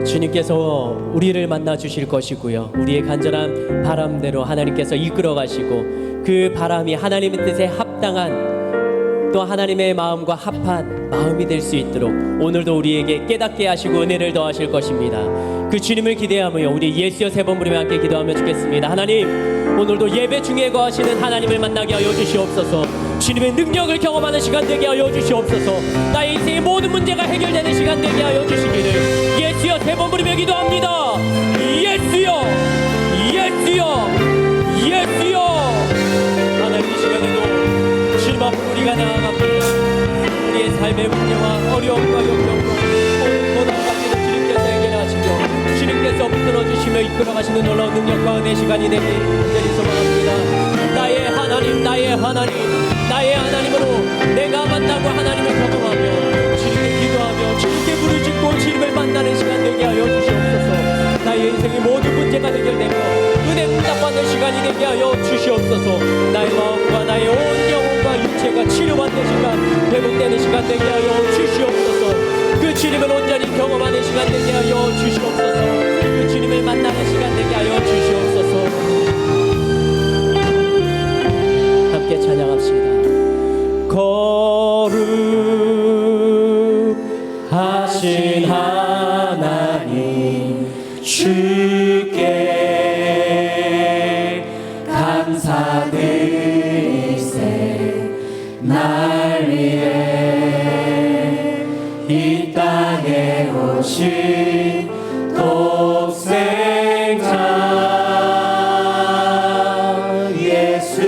주님께서 우리를 만나 주실 것이고요, 우리의 간절한 바람대로 하나님께서 이끌어 가시고 그 바람이 하나님의 뜻에 합당한, 또 하나님의 마음과 합한 마음이 될 수 있도록 오늘도 우리에게 깨닫게 하시고 은혜를 더하실 것입니다. 그 주님을 기대하며 우리 예수여 세 번 부르며 함께 기도하며 주겠습니다. 하나님, 오늘도 예배 중에 거하시는 하나님을 만나게 하여 주시옵소서. 주님의 능력을 경험하는 시간 되게 하여 주시옵소서. 나의 인생의 모든 문제가 해결되는 시간 되게 하여 주시기를 예수여 세 번 부르며 기도합니다. 예수여, 예수여, 예수여. 하나님, 이 시간에도 주님 앞으로 우리가 나아갑니다. 우리의 삶의 문제와 어려움과 역경과 모든 가지를 주님께서 해결하시며 주님께서 붙들어주시며 이끌어가시는 놀라운 능력과 은혜 시간이 되길 간절히 소망합니다. 나의 하나님, 나의 하나님, 나의 하나님으로 내가 만나고 하나님을 경험하며 주님을 기도하며 주님께 부르짖고 주님을 만나는 시간 되게 하여 주시옵소서. 나의 인생의 모든 문제가 해결되며 은혜 응답받는 시간이 되게 하여 주시옵소서. 나의 마음과 나의 온 영혼과 육체가 치료받는 시간, 회복되는 시간 되게 하여 주시옵소서. 그 주님을 온전히 경험하는 시간 되게 하여 주시옵소서. 그 주님을 만나는 시간 되게 하여 주시옵소서. 함께 찬양합시다. 거룩하신 하나님, 주께 감사드리세. 날 위해 이 땅에 오신 독생자 예수,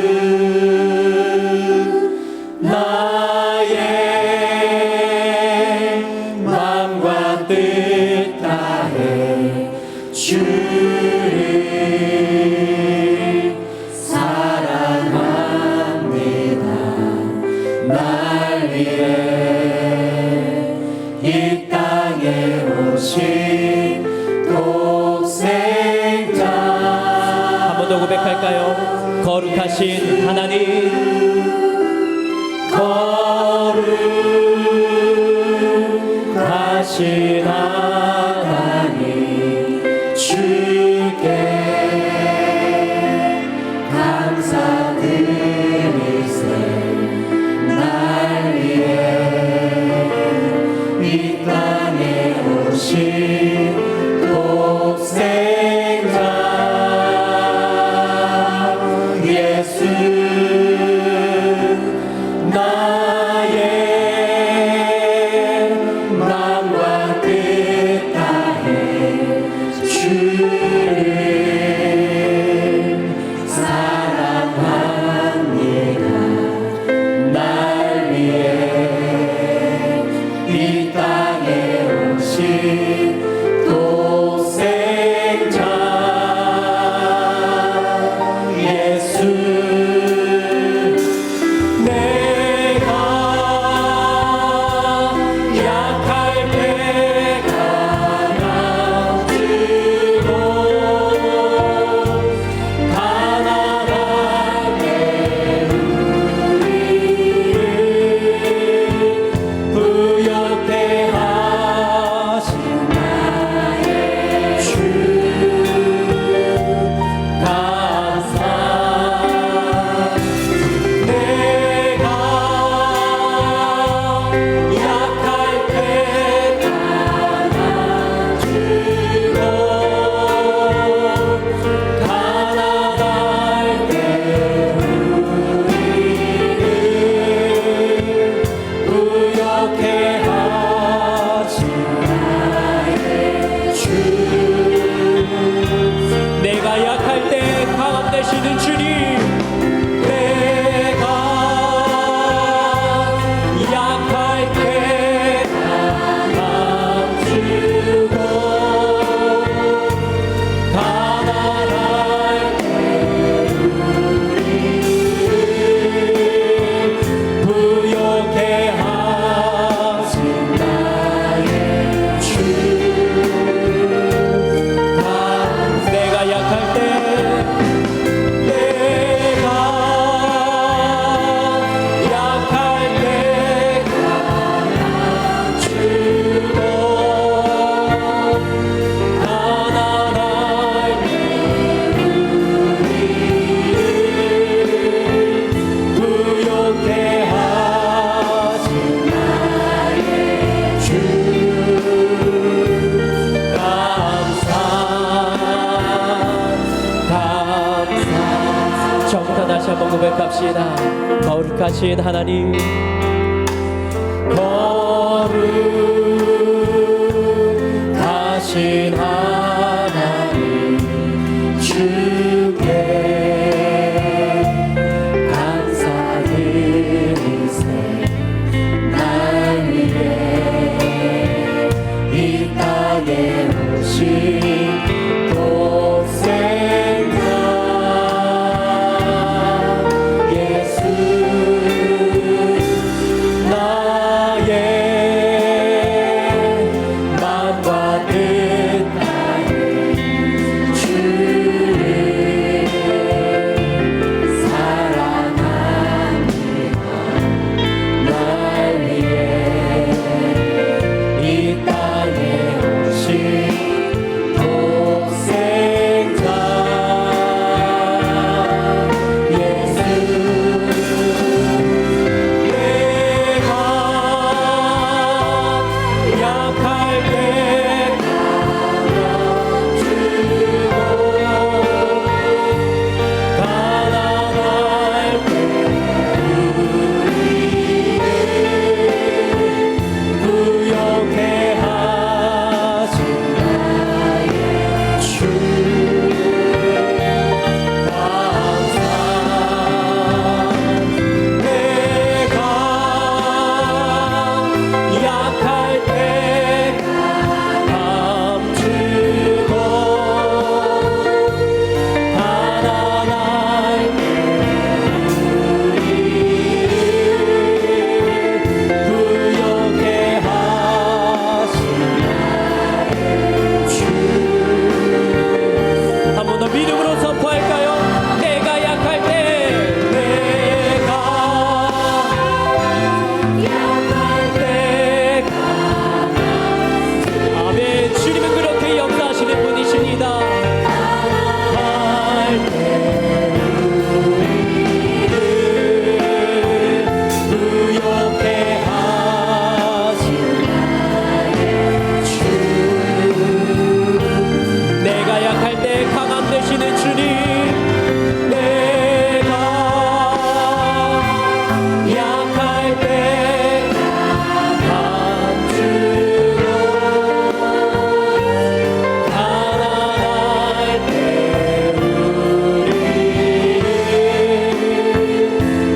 나의 마음과 뜻 다해 주를 사랑합니다. 날 위해 이 땅에 오신 독생자. 한 번 더 고백할까요? 거룩하신 하나님, 거룩하신 하나님, 주께 감사드리세. 날 위해 이 땅에 오신 독생자 예수, 나의 마음과 뜻 다해 주를 사랑합니다. 날 위해 이 땅에 오신 고백합시다. 거룩하신 하나님, 거룩하신 하나님 주께 감사드리세. 날 위해 이 땅에 오신 독생자 예수, 나의 마음과 뜻 다해 주를 사랑합니다. 날 위해 이 땅에 오신 독생자 예수, 내가 약할 때 감아주고 가난할 때 부욕해 하신 나의 주 감사. 내가 약할 때 감추고 가난할 때 부욕해 하신 나의 주. 한 번 더 믿음으로 선포할까요? 내가 약할 때, 내가 약할 때 아멘. 주님은 그렇게 역사하시는 분이십니다. 할 때 부욕해 하신 나의 주. 내가 약할 때 강함 되시는 주님, 내가 약할 때 감추고 가난할 때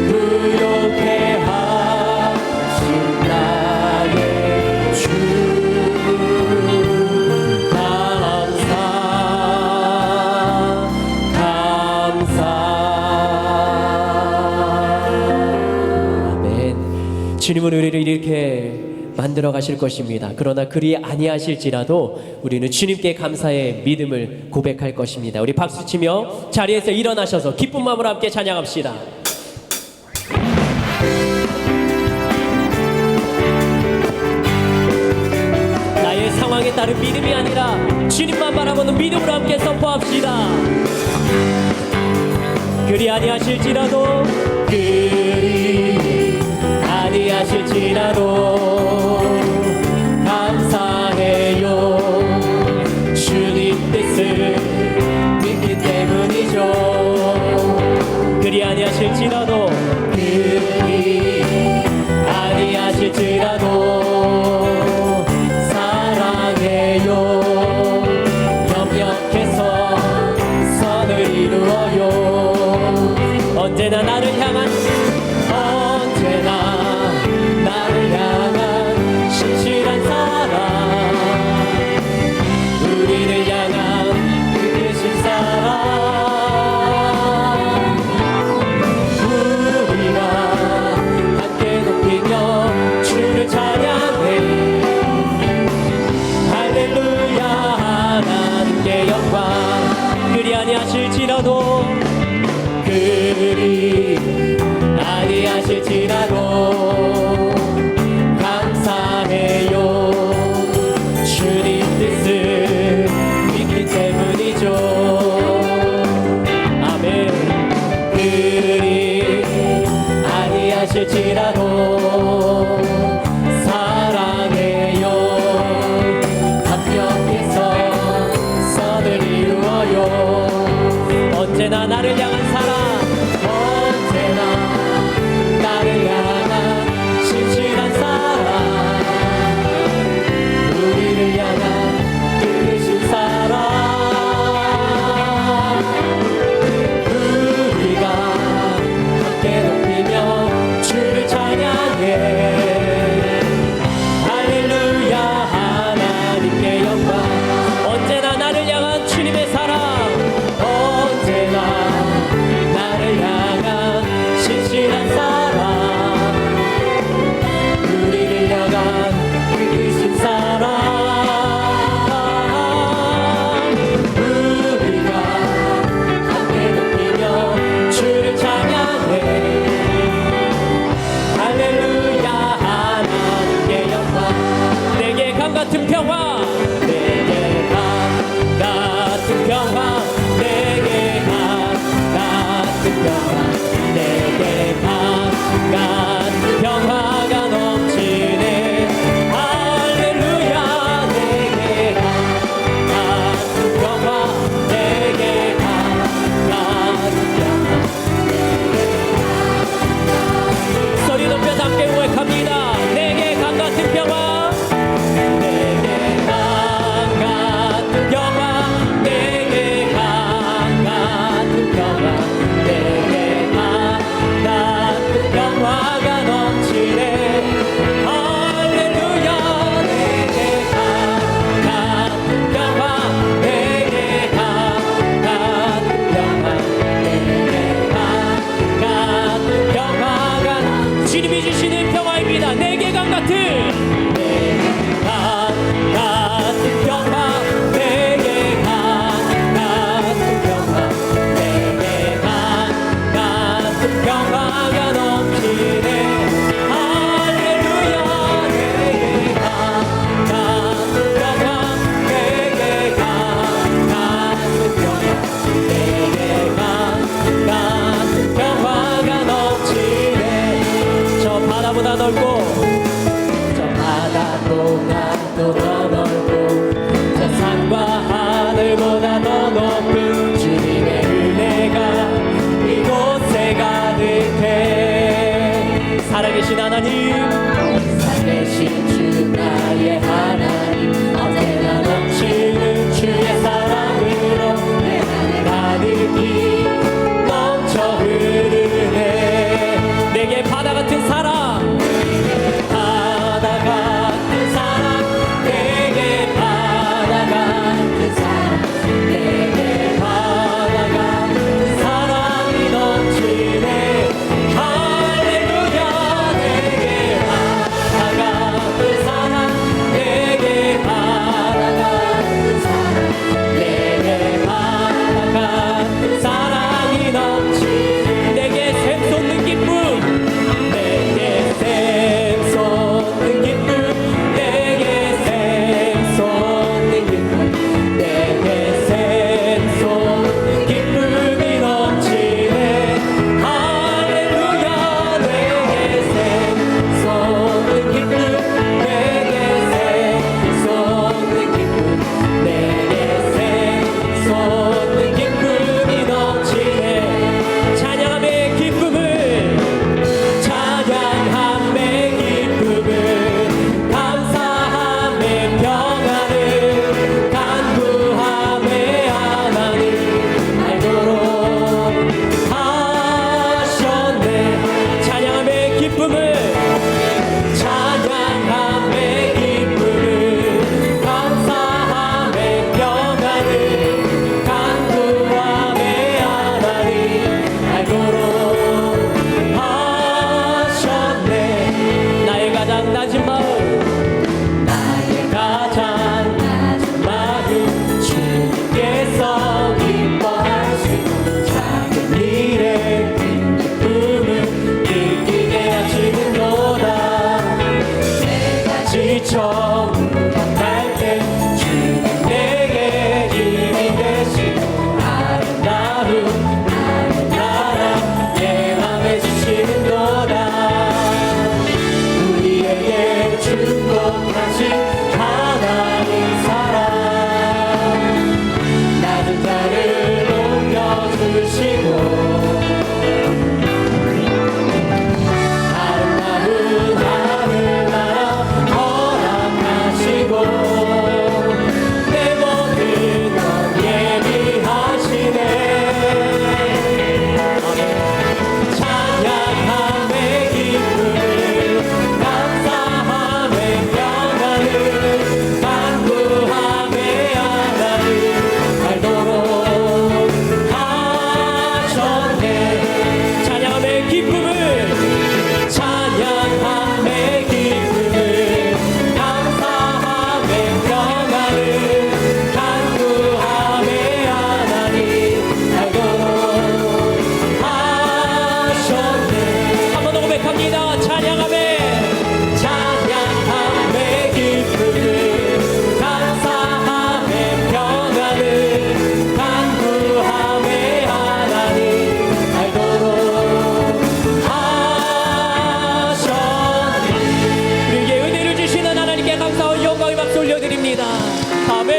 부욕해 하신 나의 주. 감사, 감사. 아멘. 주님은 우리를 이렇게 만들어 가실 것입니다. 그러나 그리 아니하실지라도 우리는 주님께 감사의 믿음을 고백할 것입니다. 우리 박수치며 자리에서 일어나셔서 기쁜 마음으로 함께 찬양합시다. 나의 상황에 따른 믿음이 아니라 주님만 바라보는 믿음으로 함께 선포합시다. 그리 아니하실지라도, 그리 아니하실지라도 감사해요. 주님 뜻을 믿기 때문이죠. 그리 아니하실지라도, 그리 아니하실지라도 사랑해요. 협력해서 선을 이루어요. 언제나 나를 향한, 언제나 나를 향한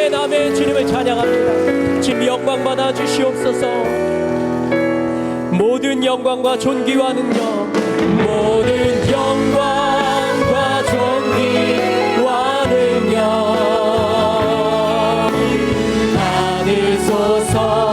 아멘 아멘. 주님을 찬양합니다. 주님 영광 받아 주시옵소서. 모든 영광과 존귀와 능력, 모든 영광과 존귀와 능력 받으소서.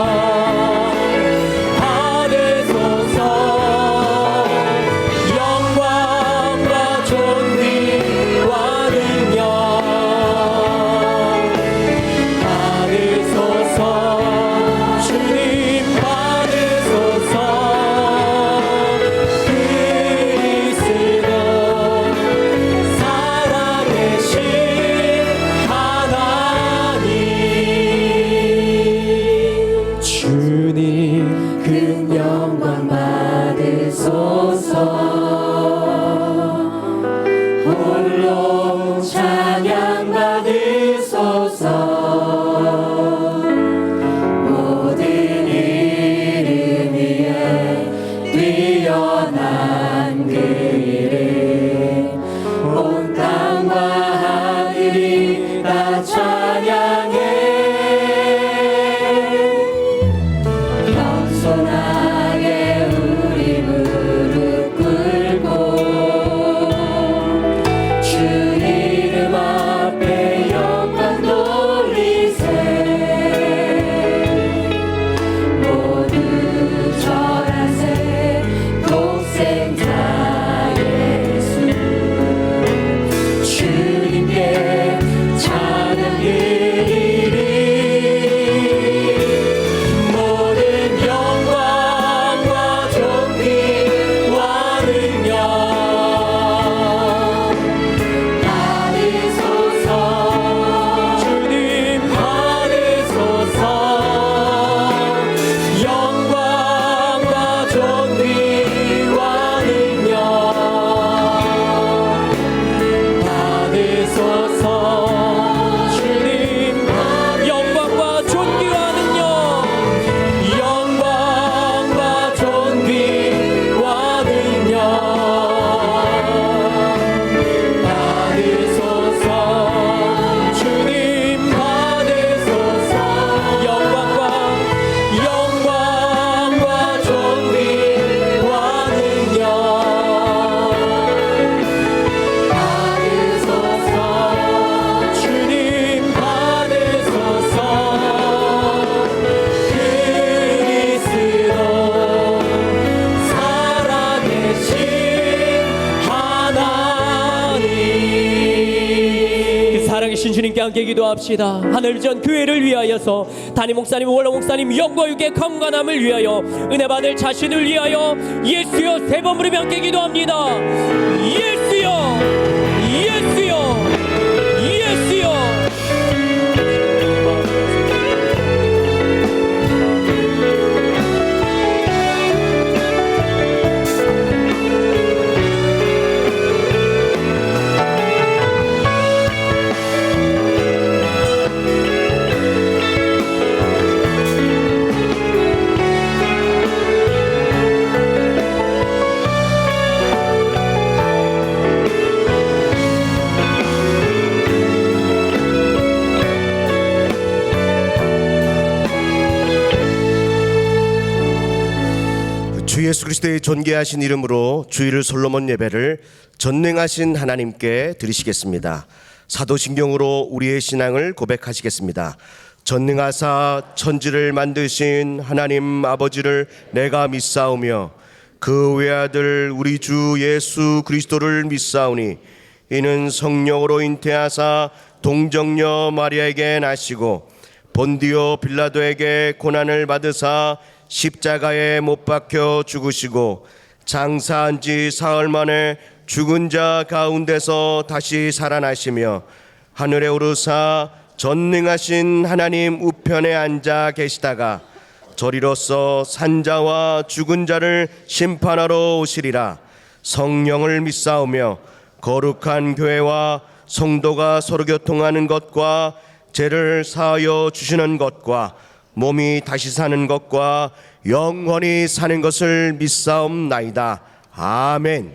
주님께 함께 기도합시다. 하늘 전 교회를 위하여서 담임 목사님, 원로 목사님 영과 육의 건강함을 위하여 은혜 받을 자신을 위하여 예수여 세 번 부르며 함께 기도합니다. 예수여, 예수여, 예수여. 주 예수 그리스도의 존귀하신 이름으로 주일을 솔로몬 예배를 전능하신 하나님께 드리시겠습니다. 사도신경으로 우리의 신앙을 고백하시겠습니다. 전능하사 천지를 만드신 하나님 아버지를 내가 믿사오며 그 외아들 우리 주 예수 그리스도를 믿사오니 이는 성령으로 잉태하사 동정녀 마리아에게 나시고 본디오 빌라도에게 고난을 받으사 십자가에 못 박혀 죽으시고 장사한 지 사흘 만에 죽은 자 가운데서 다시 살아나시며 하늘에 오르사 전능하신 하나님 우편에 앉아 계시다가 저리로서 산자와 죽은 자를 심판하러 오시리라. 성령을 믿사오며 거룩한 교회와 성도가 서로 교통하는 것과 죄를 사하여 주시는 것과 몸이 다시 사는 것과 영원히 사는 것을 믿사옵나이다. 아멘.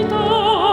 주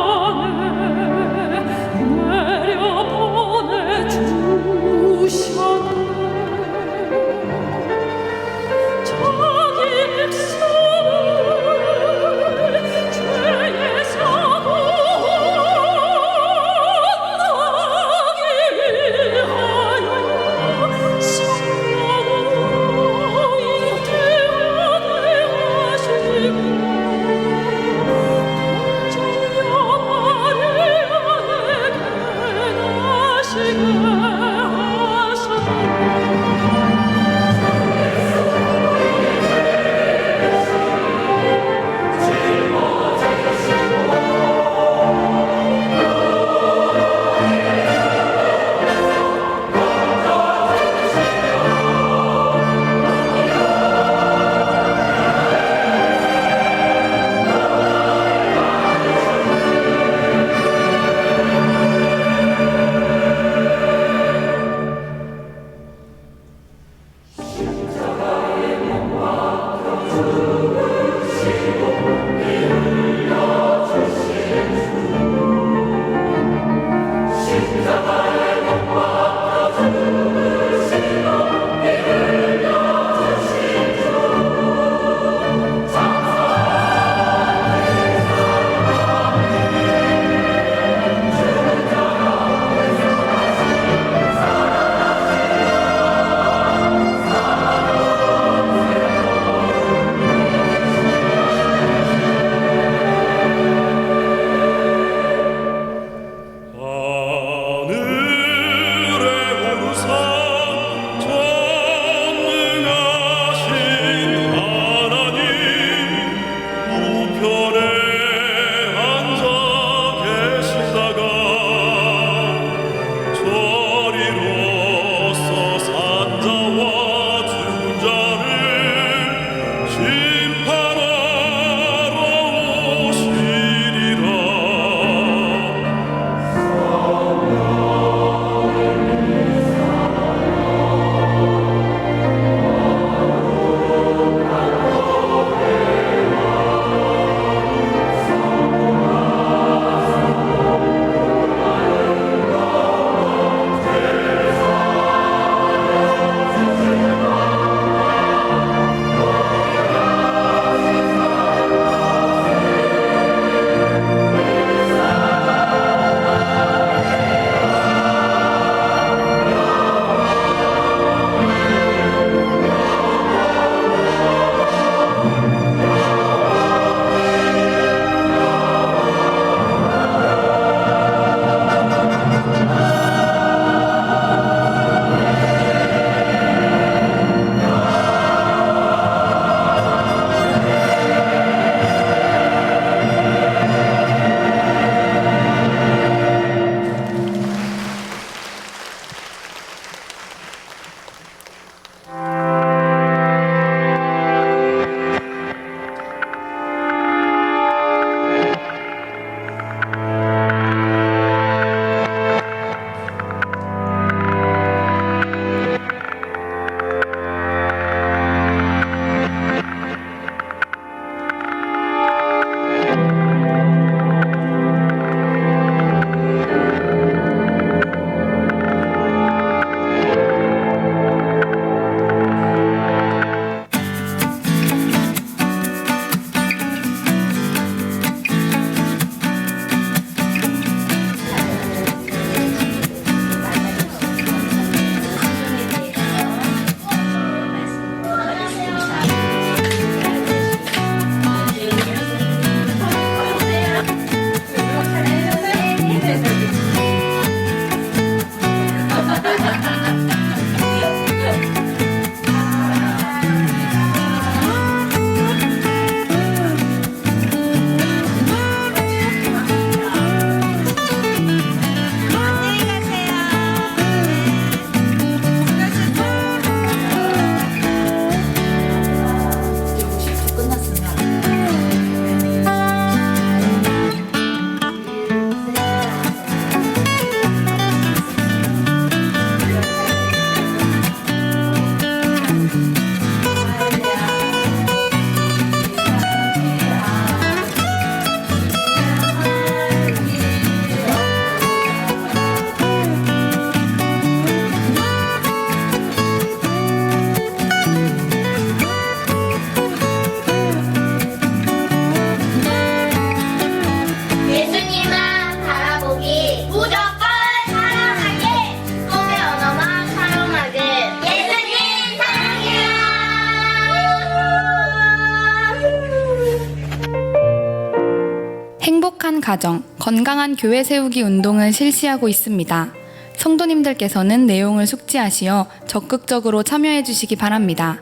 행복한 가정, 건강한 교회 세우기 운동을 실시하고 있습니다. 성도님들께서는 내용을 숙지하시어 적극적으로 참여해 주시기 바랍니다.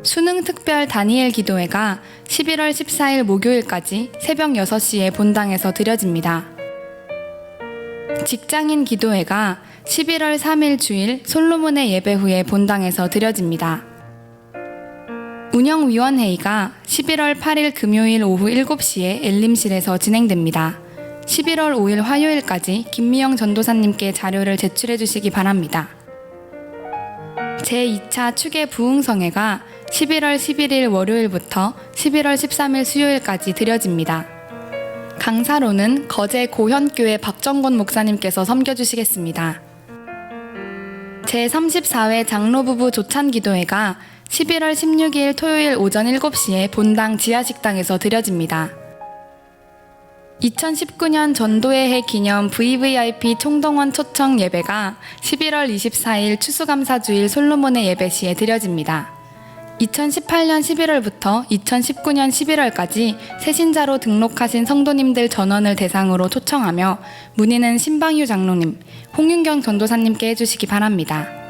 수능 특별 다니엘 기도회가 11월 14일 목요일까지 새벽 6시에 본당에서 드려집니다. 직장인 기도회가 11월 3일 주일 솔로몬의 예배 후에 본당에서 드려집니다. 운영위원회의가 11월 8일 금요일 오후 7시에 엘림실에서 진행됩니다. 11월 5일 화요일까지 김미영 전도사님께 자료를 제출해 주시기 바랍니다. 제2차 추계 부흥성회가 11월 11일 월요일부터 11월 13일 수요일까지 드려집니다. 강사로는 거제 고현교회 박정권 목사님께서 섬겨주시겠습니다. 제34회 장로부부 조찬기도회가 11월 16일 토요일 오전 7시에 본당 지하식당에서 드려집니다. 2019년 전도의 해 기념 VVIP 총동원 초청 예배가 11월 24일 추수감사주일 솔로몬의 예배 시에 드려집니다. 2018년 11월부터 2019년 11월까지 새신자로 등록하신 성도님들 전원을 대상으로 초청하며 문의는 신방유 장로님, 홍윤경 전도사님께 해주시기 바랍니다.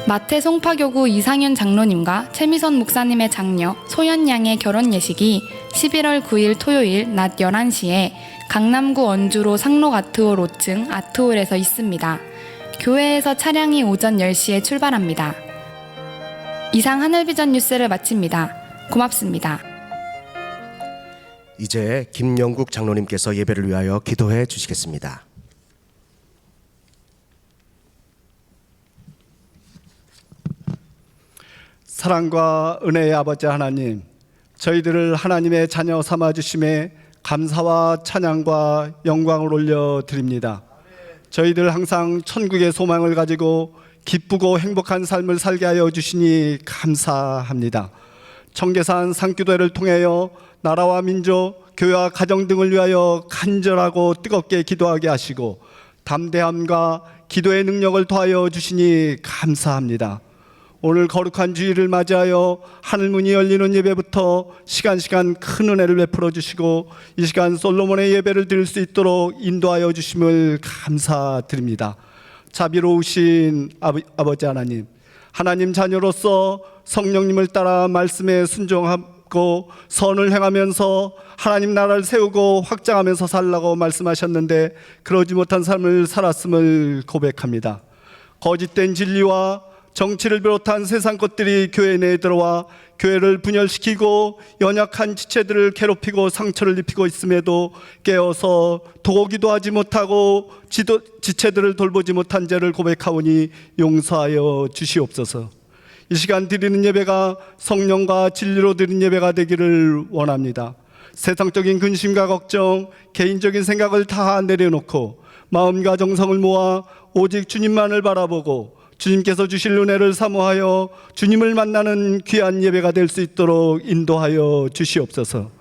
마태 송파교구 이상윤 장로님과 최미선 목사님의 장녀 소연양의 결혼 예식이 11월 9일 토요일 낮 11시에 강남구 원주로 상록 아트홀 5층 아트홀에서 있습니다. 교회에서 차량이 오전 10시에 출발합니다. 이상 하늘비전 뉴스를 마칩니다. 고맙습니다. 이제 김영국 장로님께서 예배를 위하여 기도해 주시겠습니다. 사랑과 은혜의 아버지 하나님, 저희들을 하나님의 자녀 삼아주심에 감사와 찬양과 영광을 올려드립니다. 저희들 항상 천국의 소망을 가지고 기쁘고 행복한 삶을 살게 하여 주시니 감사합니다. 청계산 상기도회를 통하여 나라와 민족, 교회와 가정 등을 위하여 간절하고 뜨겁게 기도하게 하시고 담대함과 기도의 능력을 더하여 주시니 감사합니다. 오늘 거룩한 주일을 맞이하여 하늘문이 열리는 예배부터 시간 큰 은혜를 베풀어 주시고 이 시간 솔로몬의 예배를 드릴 수 있도록 인도하여 주심을 감사드립니다. 자비로우신 아버지 하나님, 하나님 자녀로서 성령님을 따라 말씀에 순종하고 선을 행하면서 하나님 나라를 세우고 확장하면서 살라고 말씀하셨는데 그러지 못한 삶을 살았음을 고백합니다. 거짓된 진리와 정치를 비롯한 세상 것들이 교회 내에 들어와 교회를 분열시키고 연약한 지체들을 괴롭히고 상처를 입히고 있음에도 깨어서 도기도 하지 못하고 지체들을 돌보지 못한 죄를 고백하오니 용서하여 주시옵소서. 이 시간 드리는 예배가 성령과 진리로 드리는 예배가 되기를 원합니다. 세상적인 근심과 걱정, 개인적인 생각을 다 내려놓고 마음과 정성을 모아 오직 주님만을 바라보고 주님께서 주실 은혜를 사모하여 주님을 만나는 귀한 예배가 될 수 있도록 인도하여 주시옵소서.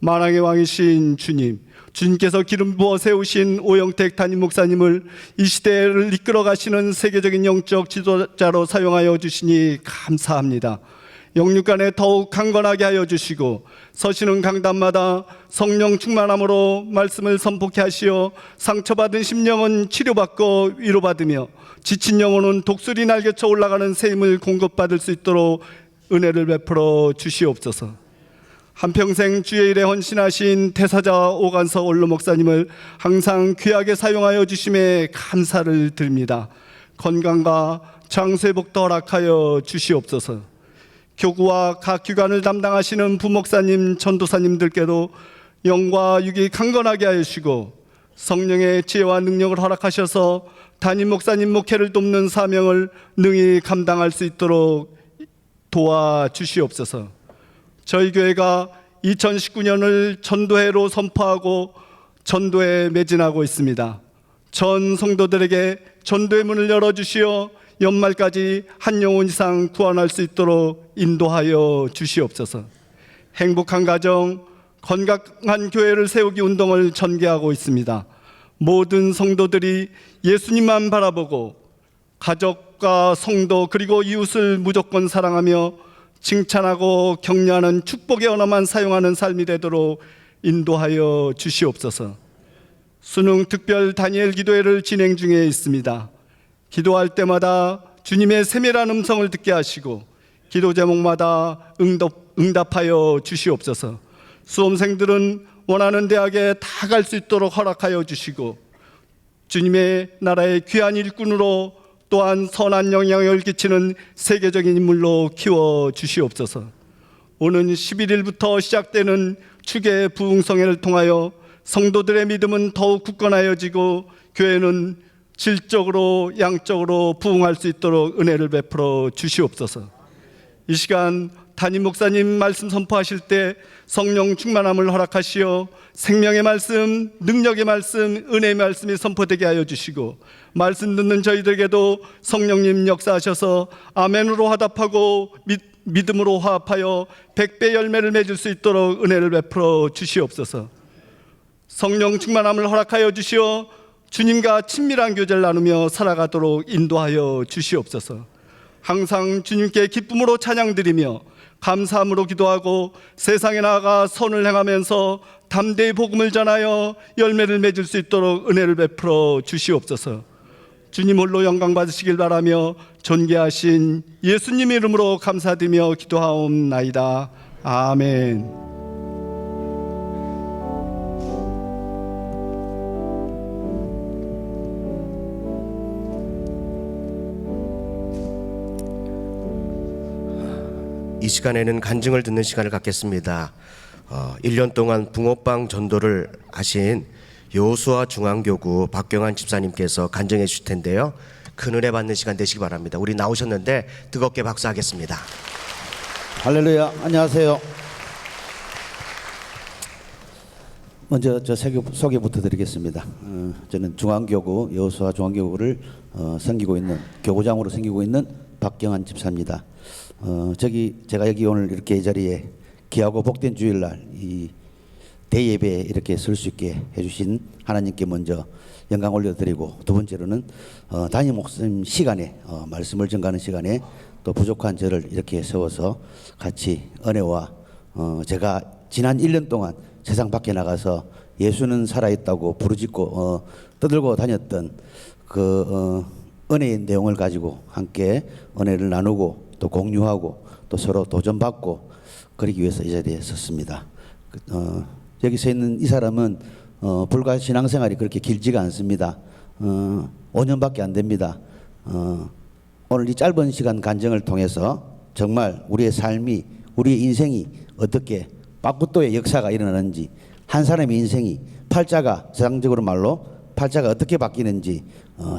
만왕의 왕이신 주님, 주님께서 기름 부어 세우신 오영택 담임 목사님을 이 시대를 이끌어 가시는 세계적인 영적 지도자로 사용하여 주시니 감사합니다. 영육간에 더욱 강건하게 하여 주시고 서시는 강단마다 성령 충만함으로 말씀을 선포케 하시어 상처받은 심령은 치료받고 위로받으며 지친 영혼은 독수리 날개쳐 올라가는 새 힘을 공급받을 수 있도록 은혜를 베풀어 주시옵소서. 한평생 주의 일에 헌신하신 태사자 오간서 원로 목사님을 항상 귀하게 사용하여 주심에 감사를 드립니다. 건강과 장수의 복도 허락하여 주시옵소서. 교구와 각 기관을 담당하시는 부목사님, 전도사님들께도 영과 육이 강건하게 하시고 성령의 지혜와 능력을 허락하셔서 담임 목사님 목회를 돕는 사명을 능히 감당할 수 있도록 도와주시옵소서. 저희 교회가 2019년을 전도해로 선포하고 전도에 매진하고 있습니다. 전 성도들에게 전도의 문을 열어주시어 연말까지 한 영혼 이상 구원할 수 있도록 인도하여 주시옵소서. 행복한 가정, 건강한 교회를 세우기 운동을 전개하고 있습니다. 모든 성도들이 예수님만 바라보고 가족과 성도 그리고 이웃을 무조건 사랑하며 칭찬하고 격려하는 축복의 언어만 사용하는 삶이 되도록 인도하여 주시옵소서. 수능 특별 다니엘 기도회를 진행 중에 있습니다. 기도할 때마다 주님의 세밀한 음성을 듣게 하시고 기도 제목마다 응답하여 주시옵소서. 수험생들은 원하는 대학에 다 갈 수 있도록 허락하여 주시고 주님의 나라의 귀한 일꾼으로 또한 선한 영향을 끼치는 세계적인 인물로 키워 주시옵소서. 오는 11일부터 시작되는 축의 부흥성회를 통하여 성도들의 믿음은 더욱 굳건하여지고 교회는 질적으로 양적으로 부흥할 수 있도록 은혜를 베풀어 주시옵소서. 이 시간 담임 목사님 말씀 선포하실 때 성령 충만함을 허락하시어 생명의 말씀, 능력의 말씀, 은혜의 말씀이 선포되게 하여 주시고 말씀 듣는 저희들에게도 성령님 역사하셔서 아멘으로 화답하고 믿음으로 화합하여 100배 열매를 맺을 수 있도록 은혜를 베풀어 주시옵소서. 성령 충만함을 허락하여 주시어 주님과 친밀한 교제를 나누며 살아가도록 인도하여 주시옵소서. 항상 주님께 기쁨으로 찬양드리며 감사함으로 기도하고 세상에 나아가 선을 행하면서 담대히 복음을 전하여 열매를 맺을 수 있도록 은혜를 베풀어 주시옵소서. 주님 홀로 영광 받으시길 바라며 존귀하신 예수님 이름으로 감사드리며 기도하옵나이다. 아멘. 이 시간에는 간증을 듣는 시간을 갖겠습니다. 1년 동안 붕어빵 전도를 하신 여호수아 중앙교구 박경환 집사님께서 간증해 주실 텐데요. 큰 은혜 받는 시간 되시기 바랍니다. 우리 나오셨는데 뜨겁게 박수하겠습니다. 할렐루야. 안녕하세요. 먼저 저 소개부터 드리겠습니다. 저는 중앙교구 여호수아 중앙교구를 섬기고 있는 교구장으로 섬기고 있는 박경환 집사입니다. 제가 여기 오늘 이렇게 이 자리에 귀하고 복된 주일날 이 대예배에 이렇게 설 수 있게 해주신 하나님께 먼저 영광 올려드리고, 두 번째로는 담임 목사님 시간에 말씀을 전가하는 시간에 또 부족한 저를 이렇게 세워서 같이 은혜와 제가 지난 1년 동안 세상 밖에 나가서 예수는 살아있다고 부르짖고 떠들고 다녔던 그 은혜의 내용을 가지고 함께 은혜를 나누고 또 공유하고 또 서로 도전받고 그러기 위해서 이 자리에 섰습니다. 여기 서 있는 이 사람은 불과 신앙생활이 그렇게 길지가 않습니다. 5년밖에 안 됩니다. 오늘 이 짧은 시간 간증을 통해서 정말 우리의 삶이, 우리의 인생이 어떻게 빠꾸또의 역사가 일어나는지, 한 사람의 인생이 팔자가, 세상적으로 말로 팔자가 어떻게 바뀌는지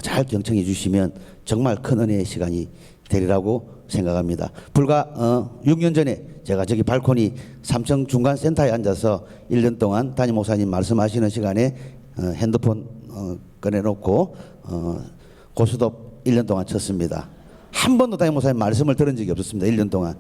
잘 경청해 주시면 정말 큰 은혜의 시간이 되리라고 생각합니다. 불과 6년 전에 제가 저기 발코니 삼청 중간센터에 앉아서 1년 동안 담임 목사님 말씀하시는 시간에 핸드폰 꺼내놓고 고스톱 1년 동안 쳤습니다. 한 번도 담임 목사님 말씀을 들은 적이 없었습니다. 1년 동안.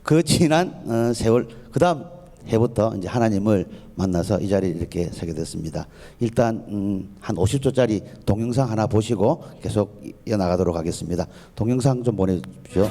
그 지난 세월, 그 다음 해부터 이제 하나님을 만나서 이 자리에 이렇게 서게 됐습니다. 일단 한 50초짜리 동영상 하나 보시고 계속 이어나가도록 하겠습니다. 동영상 좀 보내주십시오.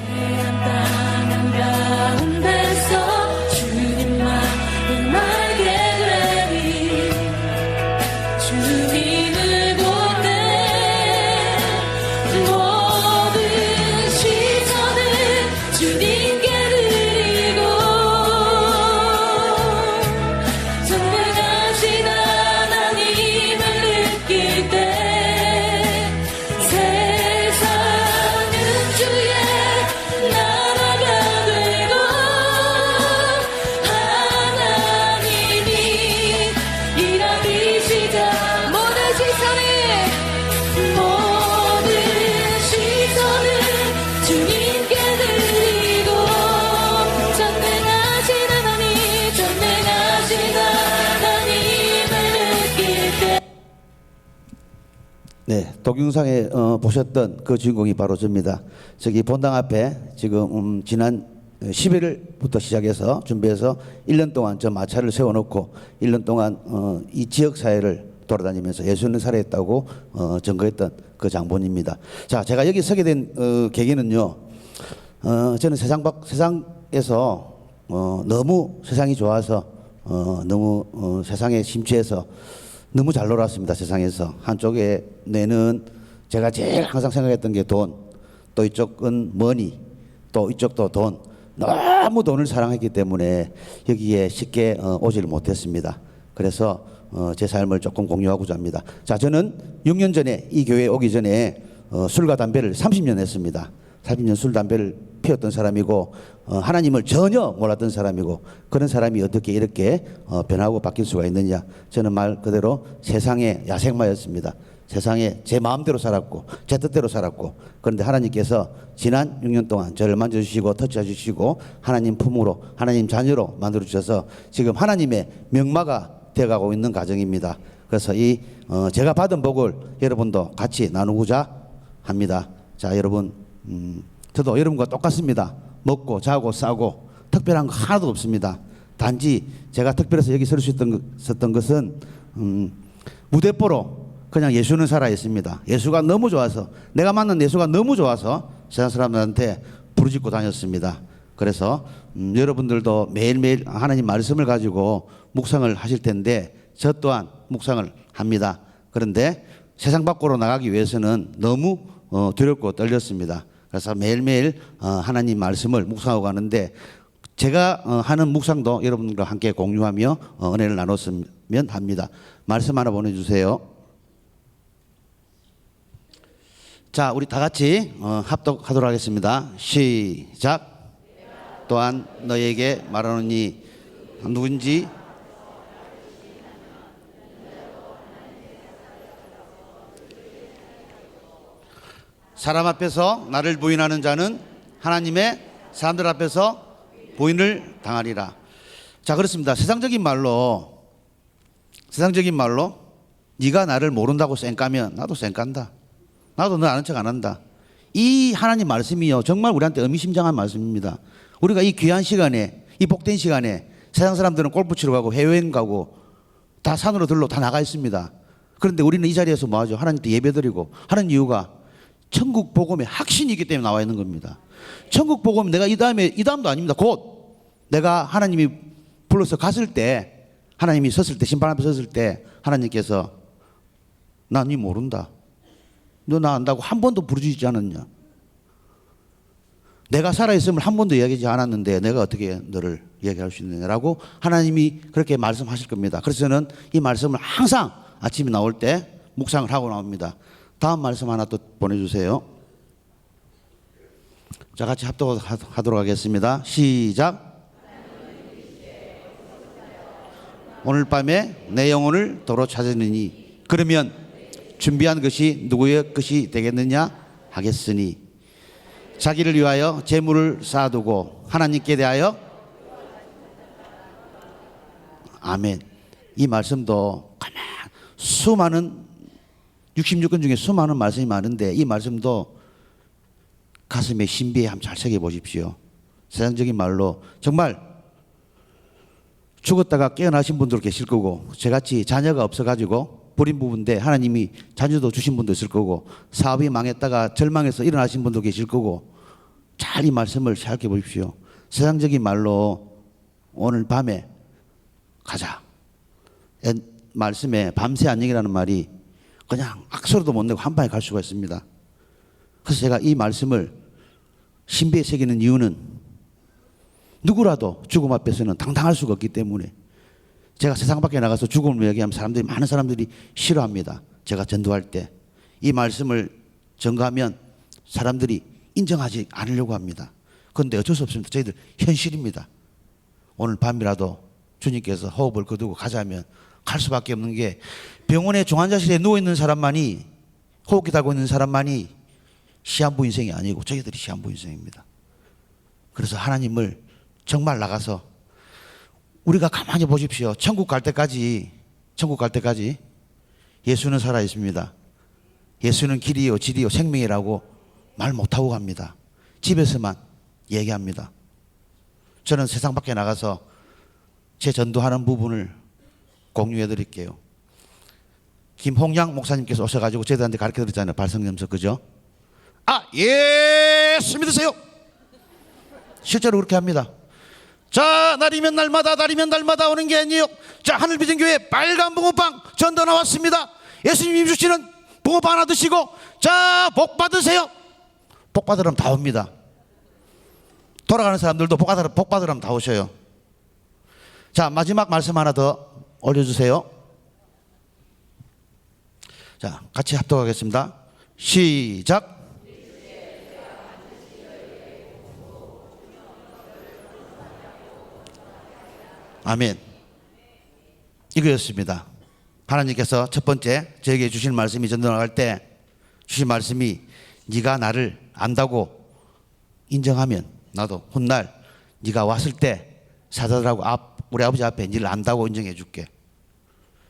네, 동영상에 보셨던 그 주인공이 바로 저입니다. 저기 본당 앞에 지금 지난 11일부터 시작해서 준비해서 1년 동안 저 마차를 세워놓고 1년 동안 이 지역 사회를 돌아다니면서 예수는 살아있다고 증거했던 그 장본입니다. 자, 제가 여기 서게 된 계기는요. 저는 세상 세상에서 너무 세상이 좋아서 너무 세상에 심취해서 너무 잘 놀았습니다. 세상에서 한쪽에 내는 제가 제일 항상 생각했던 게 돈, 또 이쪽은 머니, 또 이쪽도 돈. 너무 돈을 사랑했기 때문에 여기에 쉽게 오지를 못했습니다. 그래서 제 삶을 조금 공유하고자 합니다. 자, 저는 6년 전에 이 교회에 오기 전에 술과 담배를 30년 했습니다. 30년 술 담배를 피웠던 사람이고 하나님을 전혀 몰랐던 사람이고, 그런 사람이 어떻게 이렇게 변하고 바뀔 수가 있느냐. 저는 말 그대로 세상의 야생마였습니다. 세상에 제 마음대로 살았고 제 뜻대로 살았고, 그런데 하나님께서 지난 6년 동안 저를 만져주시고 터치해주시고 하나님 품으로, 하나님 자녀로 만들어주셔서 지금 하나님의 명마가 되어가고 있는 과정입니다. 그래서 이 제가 받은 복을 여러분도 같이 나누고자 합니다. 자, 여러분, 저도 여러분과 똑같습니다. 먹고 자고 싸고 특별한 거 하나도 없습니다. 단지 제가 특별해서 여기 설 수 있었던 것은 무대뽀로 그냥 예수는 살아 있습니다. 예수가 너무 좋아서, 내가 만난 예수가 너무 좋아서 세상 사람들한테 부르짖고 다녔습니다. 그래서 여러분들도 매일매일 하나님 말씀을 가지고 묵상을 하실 텐데 저 또한 묵상을 합니다. 그런데 세상 밖으로 나가기 위해서는 너무 두렵고 떨렸습니다. 그래서 매일매일 하나님 말씀을 묵상하고 가는데, 제가 하는 묵상도 여러분들과 함께 공유하며 은혜를 나눴으면 합니다. 말씀 하나 보내주세요. 자, 우리 다 같이 합독하도록 하겠습니다. 시작. 또한 너에게 말하노니 누군지 사람 앞에서 나를 부인하는 자는 하나님의 사람들 앞에서 부인을 당하리라. 자, 그렇습니다. 세상적인 말로 네가 나를 모른다고 쌩까면 나도 쌩깐다. 나도 너 아는 척 안 한다. 이 하나님 말씀이요, 정말 우리한테 의미심장한 말씀입니다. 우리가 이 귀한 시간에, 이 복된 시간에 세상 사람들은 골프 치러 가고 해외여행 가고 다 산으로 들로 다 나가 있습니다. 그런데 우리는 이 자리에서 뭐하죠? 하나님께 예배드리고 하는 이유가 천국 복음의 확신이 있기 때문에 나와 있는 겁니다. 천국 복음, 내가 이 다음도 아닙니다. 곧 내가 하나님이 불러서 갔을 때, 하나님이 섰을 때, 심판 앞에 섰을 때 하나님께서 나 니 모른다, 너 나 안다고 한 번도 부르짖지 않았냐? 내가 살아있음을 한 번도 이야기하지 않았는데 내가 어떻게 너를 이야기할 수 있느냐라고 하나님이 그렇게 말씀하실 겁니다. 그래서 저는 이 말씀을 항상 아침에 나올 때 묵상을 하고 나옵니다. 다음 말씀 하나 또 보내주세요. 자, 같이 합독하도록 하겠습니다. 시작. 오늘 밤에 내 영혼을 도로 찾으느니 그러면 준비한 것이 누구의 것이 되겠느냐 하겠으니 자기를 위하여 재물을 쌓아두고 하나님께 대하여. 아멘. 이 말씀도 수많은 66권 중에 수많은 말씀이 많은데 이 말씀도 가슴에 신비에 한번 잘 새겨보십시오. 세상적인 말로 정말 죽었다가 깨어나신 분들 계실 거고, 저같이 자녀가 없어가지고 버린 부분인데 하나님이 자녀도 주신 분도 있을 거고, 사업이 망했다가 절망해서 일어나신 분도 계실 거고, 잘 이 말씀을 생각해 보십시오. 세상적인 말로 오늘 밤에 가자. 말씀에 밤새 안녕이라는 말이 그냥 악소리도 못 내고 한 방에 갈 수가 있습니다. 그래서 제가 이 말씀을 신비에 새기는 이유는 누구라도 죽음 앞에서는 당당할 수가 없기 때문에, 제가 세상 밖에 나가서 죽음을 이야기하면 많은 사람들이 싫어합니다. 제가 전도할 때 이 말씀을 전가하면 사람들이 인정하지 않으려고 합니다. 그런데 어쩔 수 없습니다. 저희들 현실입니다. 오늘 밤이라도 주님께서 호흡을 거두고 가자면 갈 수밖에 없는 게, 병원의 중환자실에 누워있는 사람만이, 호흡기 달고 있는 사람만이 시한부 인생이 아니고 저희들이 시한부 인생입니다. 그래서 하나님을 정말 나가서, 우리가 가만히 보십시오. 천국 갈 때까지 예수는 살아 있습니다. 예수는 길이요 진리요 생명이라고 말 못하고 갑니다. 집에서만 얘기합니다. 저는 세상 밖에 나가서 제 전도하는 부분을 공유해 드릴게요. 김홍양 목사님께서 오셔가지고 저희들한테 가르쳐 드렸잖아요. 발성염소, 그죠? 예수 믿으세요. 실제로 그렇게 합니다. 자, 날이면 날마다 오는 게 아니에요. 자, 하늘비전교회 빨간 붕어빵 전도 나왔습니다. 예수님이 주시는 붕어빵 하나 드시고, 자, 복 받으세요. 복 받으려면 다 옵니다. 돌아가는 사람들도 복 받으려면 다 오셔요. 자, 마지막 말씀 하나 더 올려주세요. 자, 같이 합독하겠습니다. 시작. 아멘. 이거였습니다. 하나님께서 첫 번째 저에게 주신 말씀이 전도 나갈 때 주신 말씀이 네가 나를 안다고 인정하면 나도 훗날 네가 왔을 때 사자들하고 우리 아버지 앞에 네를 안다고 인정해 줄게.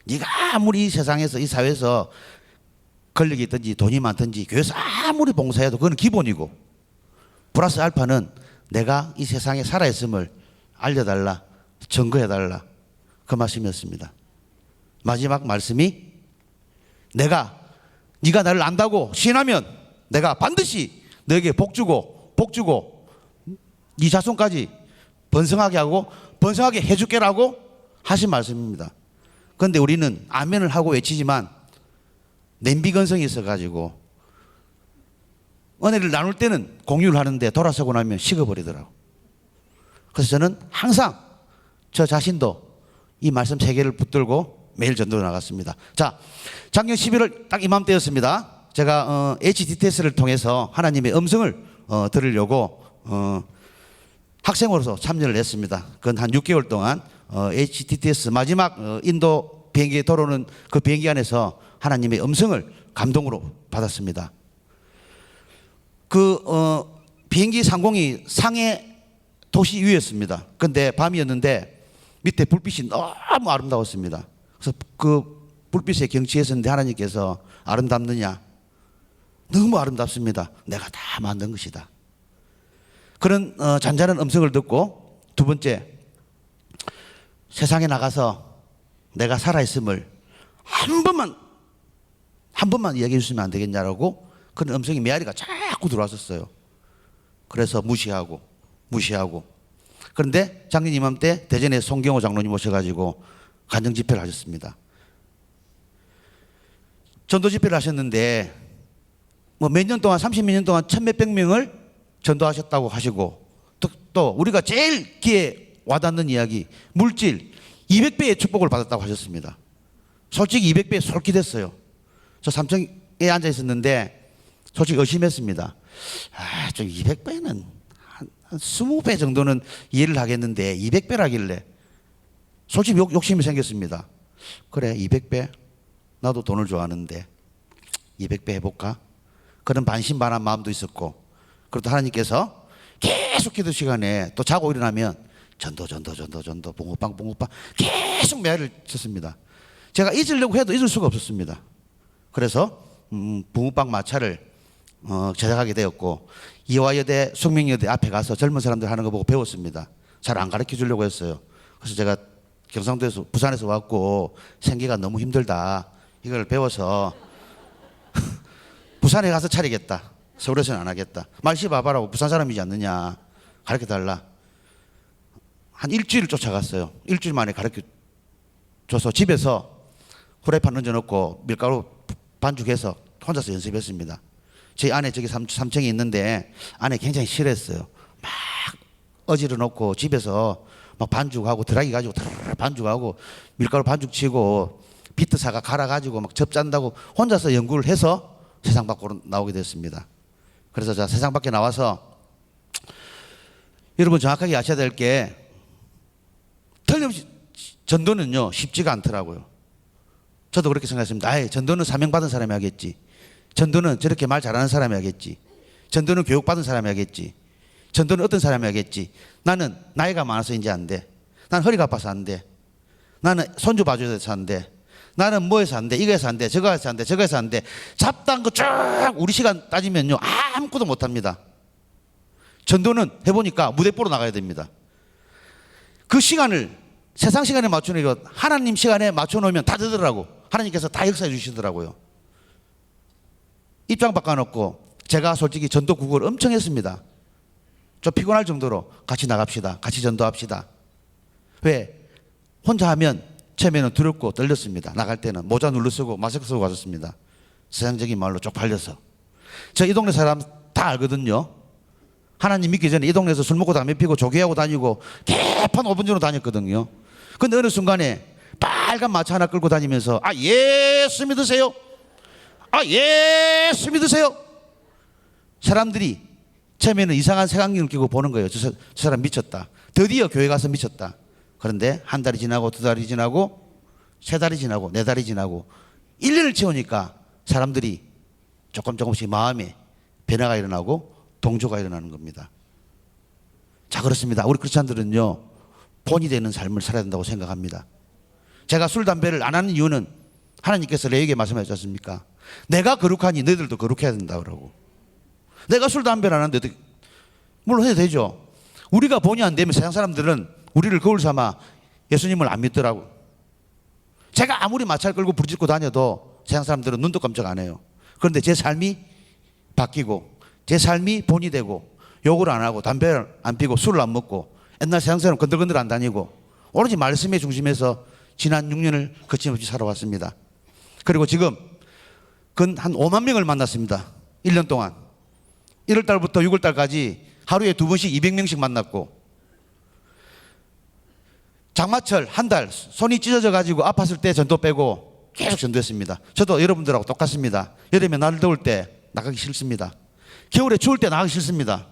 네가 아무리 이 세상에서 이 사회에서 권력이 있든지 돈이 많든지 교회에서 아무리 봉사해도 그건 기본이고 플러스 알파는 내가 이 세상에 살아있음을 알려달라, 증거해달라, 그 말씀이었습니다. 마지막 말씀이 네가 나를 안다고 시인하면 내가 반드시 너에게 복 주고 네 자손까지 번성하게 하고 번성하게 해줄게라고 하신 말씀입니다. 그런데 우리는 아멘을 하고 외치지만 냄비건성이 있어가지고 은혜를 나눌 때는 공유를 하는데 돌아서고 나면 식어버리더라고. 그래서 저는 항상 저 자신도 이 말씀 세 개를 붙들고 매일 전도를 나갔습니다. 자, 작년 11월 딱 이맘때였습니다. 제가 HTTS를 통해서 하나님의 음성을 들으려고 학생으로서 참여를 했습니다. 그건 한 6개월 동안 HTTS 마지막 인도 비행기에 돌아오는 그 비행기 안에서 하나님의 음성을 감동으로 받았습니다. 그 비행기 상공이 상해 도시 위였습니다. 그런데 밤이었는데 밑에 불빛이 너무 아름다웠습니다. 그래서 그 불빛의 경치에 섰는데 하나님께서 아름답느냐? 너무 아름답습니다. 내가 다 만든 것이다. 그런 잔잔한 음성을 듣고 두 번째, 세상에 나가서 내가 살아있음을 한 번만 이야기해 주시면 안 되겠냐라고 그런 음성이 메아리가 자꾸 들어왔었어요. 그래서 무시하고 그런데 작년 이맘때 대전에 송경호 장로님 오셔가지고 간증 집회를 하셨습니다. 전도 집회를 하셨는데 뭐 몇 년 동안 30몇 년 동안 천몇백 명을 전도하셨다고 하시고 또 우리가 제일 귀에 와닿는 이야기 물질 200배의 축복을 받았다고 하셨습니다. 솔직히 200배 솔깃했어요. 저 삼청에 앉아 있었는데 솔직히 의심했습니다. 좀 200배는 한 20배 정도는 이해를 하겠는데 200배라길래 솔직히 욕심이 생겼습니다. 그래 200배 나도 돈을 좋아하는데 200배 해볼까? 그런 반신반한 마음도 있었고 그래도 하나님께서 계속 기도 시간에 또 자고 일어나면 전도 붕어빵 계속 메아리를 쳤습니다. 제가 잊으려고 해도 잊을 수가 없었습니다. 그래서 붕어빵 마차를 제작하게 되었고 이화여대 숙명여대 앞에 가서 젊은 사람들 하는 거 보고 배웠습니다. 잘 안 가르쳐 주려고 했어요. 그래서 제가 경상도에서 부산에서 왔고 생계가 너무 힘들다 이걸 배워서 부산에 가서 차리겠다. 서울에서는 안 하겠다. 말씨 봐봐라고 부산 사람이지 않느냐 가르쳐 달라. 한 일주일 쫓아갔어요. 일주일 만에 가르쳐 줘서 집에서 후라이팬 얹어놓고 밀가루 반죽해서 혼자서 연습했습니다. 제 아내 저기 삼청이 있는데 아내 굉장히 싫어했어요. 막 어지러 놓고 집에서 막 반죽하고 드라이기 가지고 반죽하고 밀가루 반죽치고 비트 사가 갈아가지고 막 접짠다고 혼자서 연구를 해서 세상 밖으로 나오게 됐습니다. 그래서 자 세상 밖에 나와서 여러분 정확하게 아셔야 될 게 틀림없이 전도는요 쉽지가 않더라고요. 저도 그렇게 생각했습니다. 전도는 사명받은 사람이 하겠지. 전도는 저렇게 말 잘하는 사람이 하겠지. 전도는 교육받은 사람이 하겠지. 전도는 어떤 사람이 하겠지. 나는 나이가 많아서 이제 안 돼. 나는 허리가 아파서 안 돼. 나는 손주 봐줘야 돼서 안 돼. 나는 뭐해서 안 돼. 이거 해서 안 돼. 저거 해서 안 돼. 저거 해서 안 돼. 잡다한 거 쭉 우리 시간 따지면요 아무것도 못합니다. 전도는 해보니까 무대뽀로 나가야 됩니다. 그 시간을 세상 시간에 맞춰놓으면 하나님 시간에 맞춰놓으면 다 되더라고. 하나님께서 다 역사해 주시더라고요. 입장 바꿔놓고 제가 솔직히 전도 구걸 엄청 했습니다. 좀 피곤할 정도로 같이 나갑시다. 같이 전도합시다. 왜? 혼자 하면 처음에는 두렵고 떨렸습니다. 나갈 때는 모자 눌러 쓰고 마스크 쓰고 갔었습니다. 세상적인 말로 쪽팔려서. 저 이 동네 사람 다 알거든요. 하나님 믿기 전에 이 동네에서 술 먹고 담배 피고 조개하고 다니고 개판 5분 전으로 다녔거든요. 근데 어느 순간에 빨간 마차 하나 끌고 다니면서 아 예수 믿으세요? 아 예수 믿으세요? 사람들이 처음에는 이상한 색안경을 끼고 보는 거예요. 저 사람 미쳤다. 드디어 교회 가서 미쳤다. 그런데 한 달이 지나고 두 달이 지나고 세 달이 지나고 네 달이 지나고 1년을 채우니까 사람들이 조금씩 마음에 변화가 일어나고 동조가 일어나는 겁니다. 자, 그렇습니다. 우리 크리스찬들은요 본이 되는 삶을 살아야 된다고 생각합니다. 제가 술 담배를 안 하는 이유는 하나님께서 레위기에 말씀하셨지 않습니까? 내가 거룩하니 너희들도 거룩해야 된다 그러고. 내가 술 담배를 안 하는데 물론 해도 되죠. 우리가 본이 안 되면 세상 사람들은 우리를 거울 삼아 예수님을 안 믿더라고. 제가 아무리 마차를 끌고 부르짖고 다녀도 세상 사람들은 눈도 깜짝 안 해요. 그런데 제 삶이 바뀌고 제 삶이 본이 되고 욕을 안 하고 담배를 안 피고 술을 안 먹고 옛날 세상 사람 건들건들 안 다니고 오로지 말씀의 중심에서 지난 6년을 거침없이 살아왔습니다. 그리고 지금 근 한 5만 명을 만났습니다. 1년 동안 1월 달부터 6월 달까지 하루에 2번씩 200명씩 만났고 장마철 한 달 손이 찢어져 가지고 아팠을 때 전도 빼고 계속 전도했습니다. 저도 여러분들하고 똑같습니다. 여름에 날 더울 때 나가기 싫습니다. 겨울에 추울 때 나가기 싫습니다.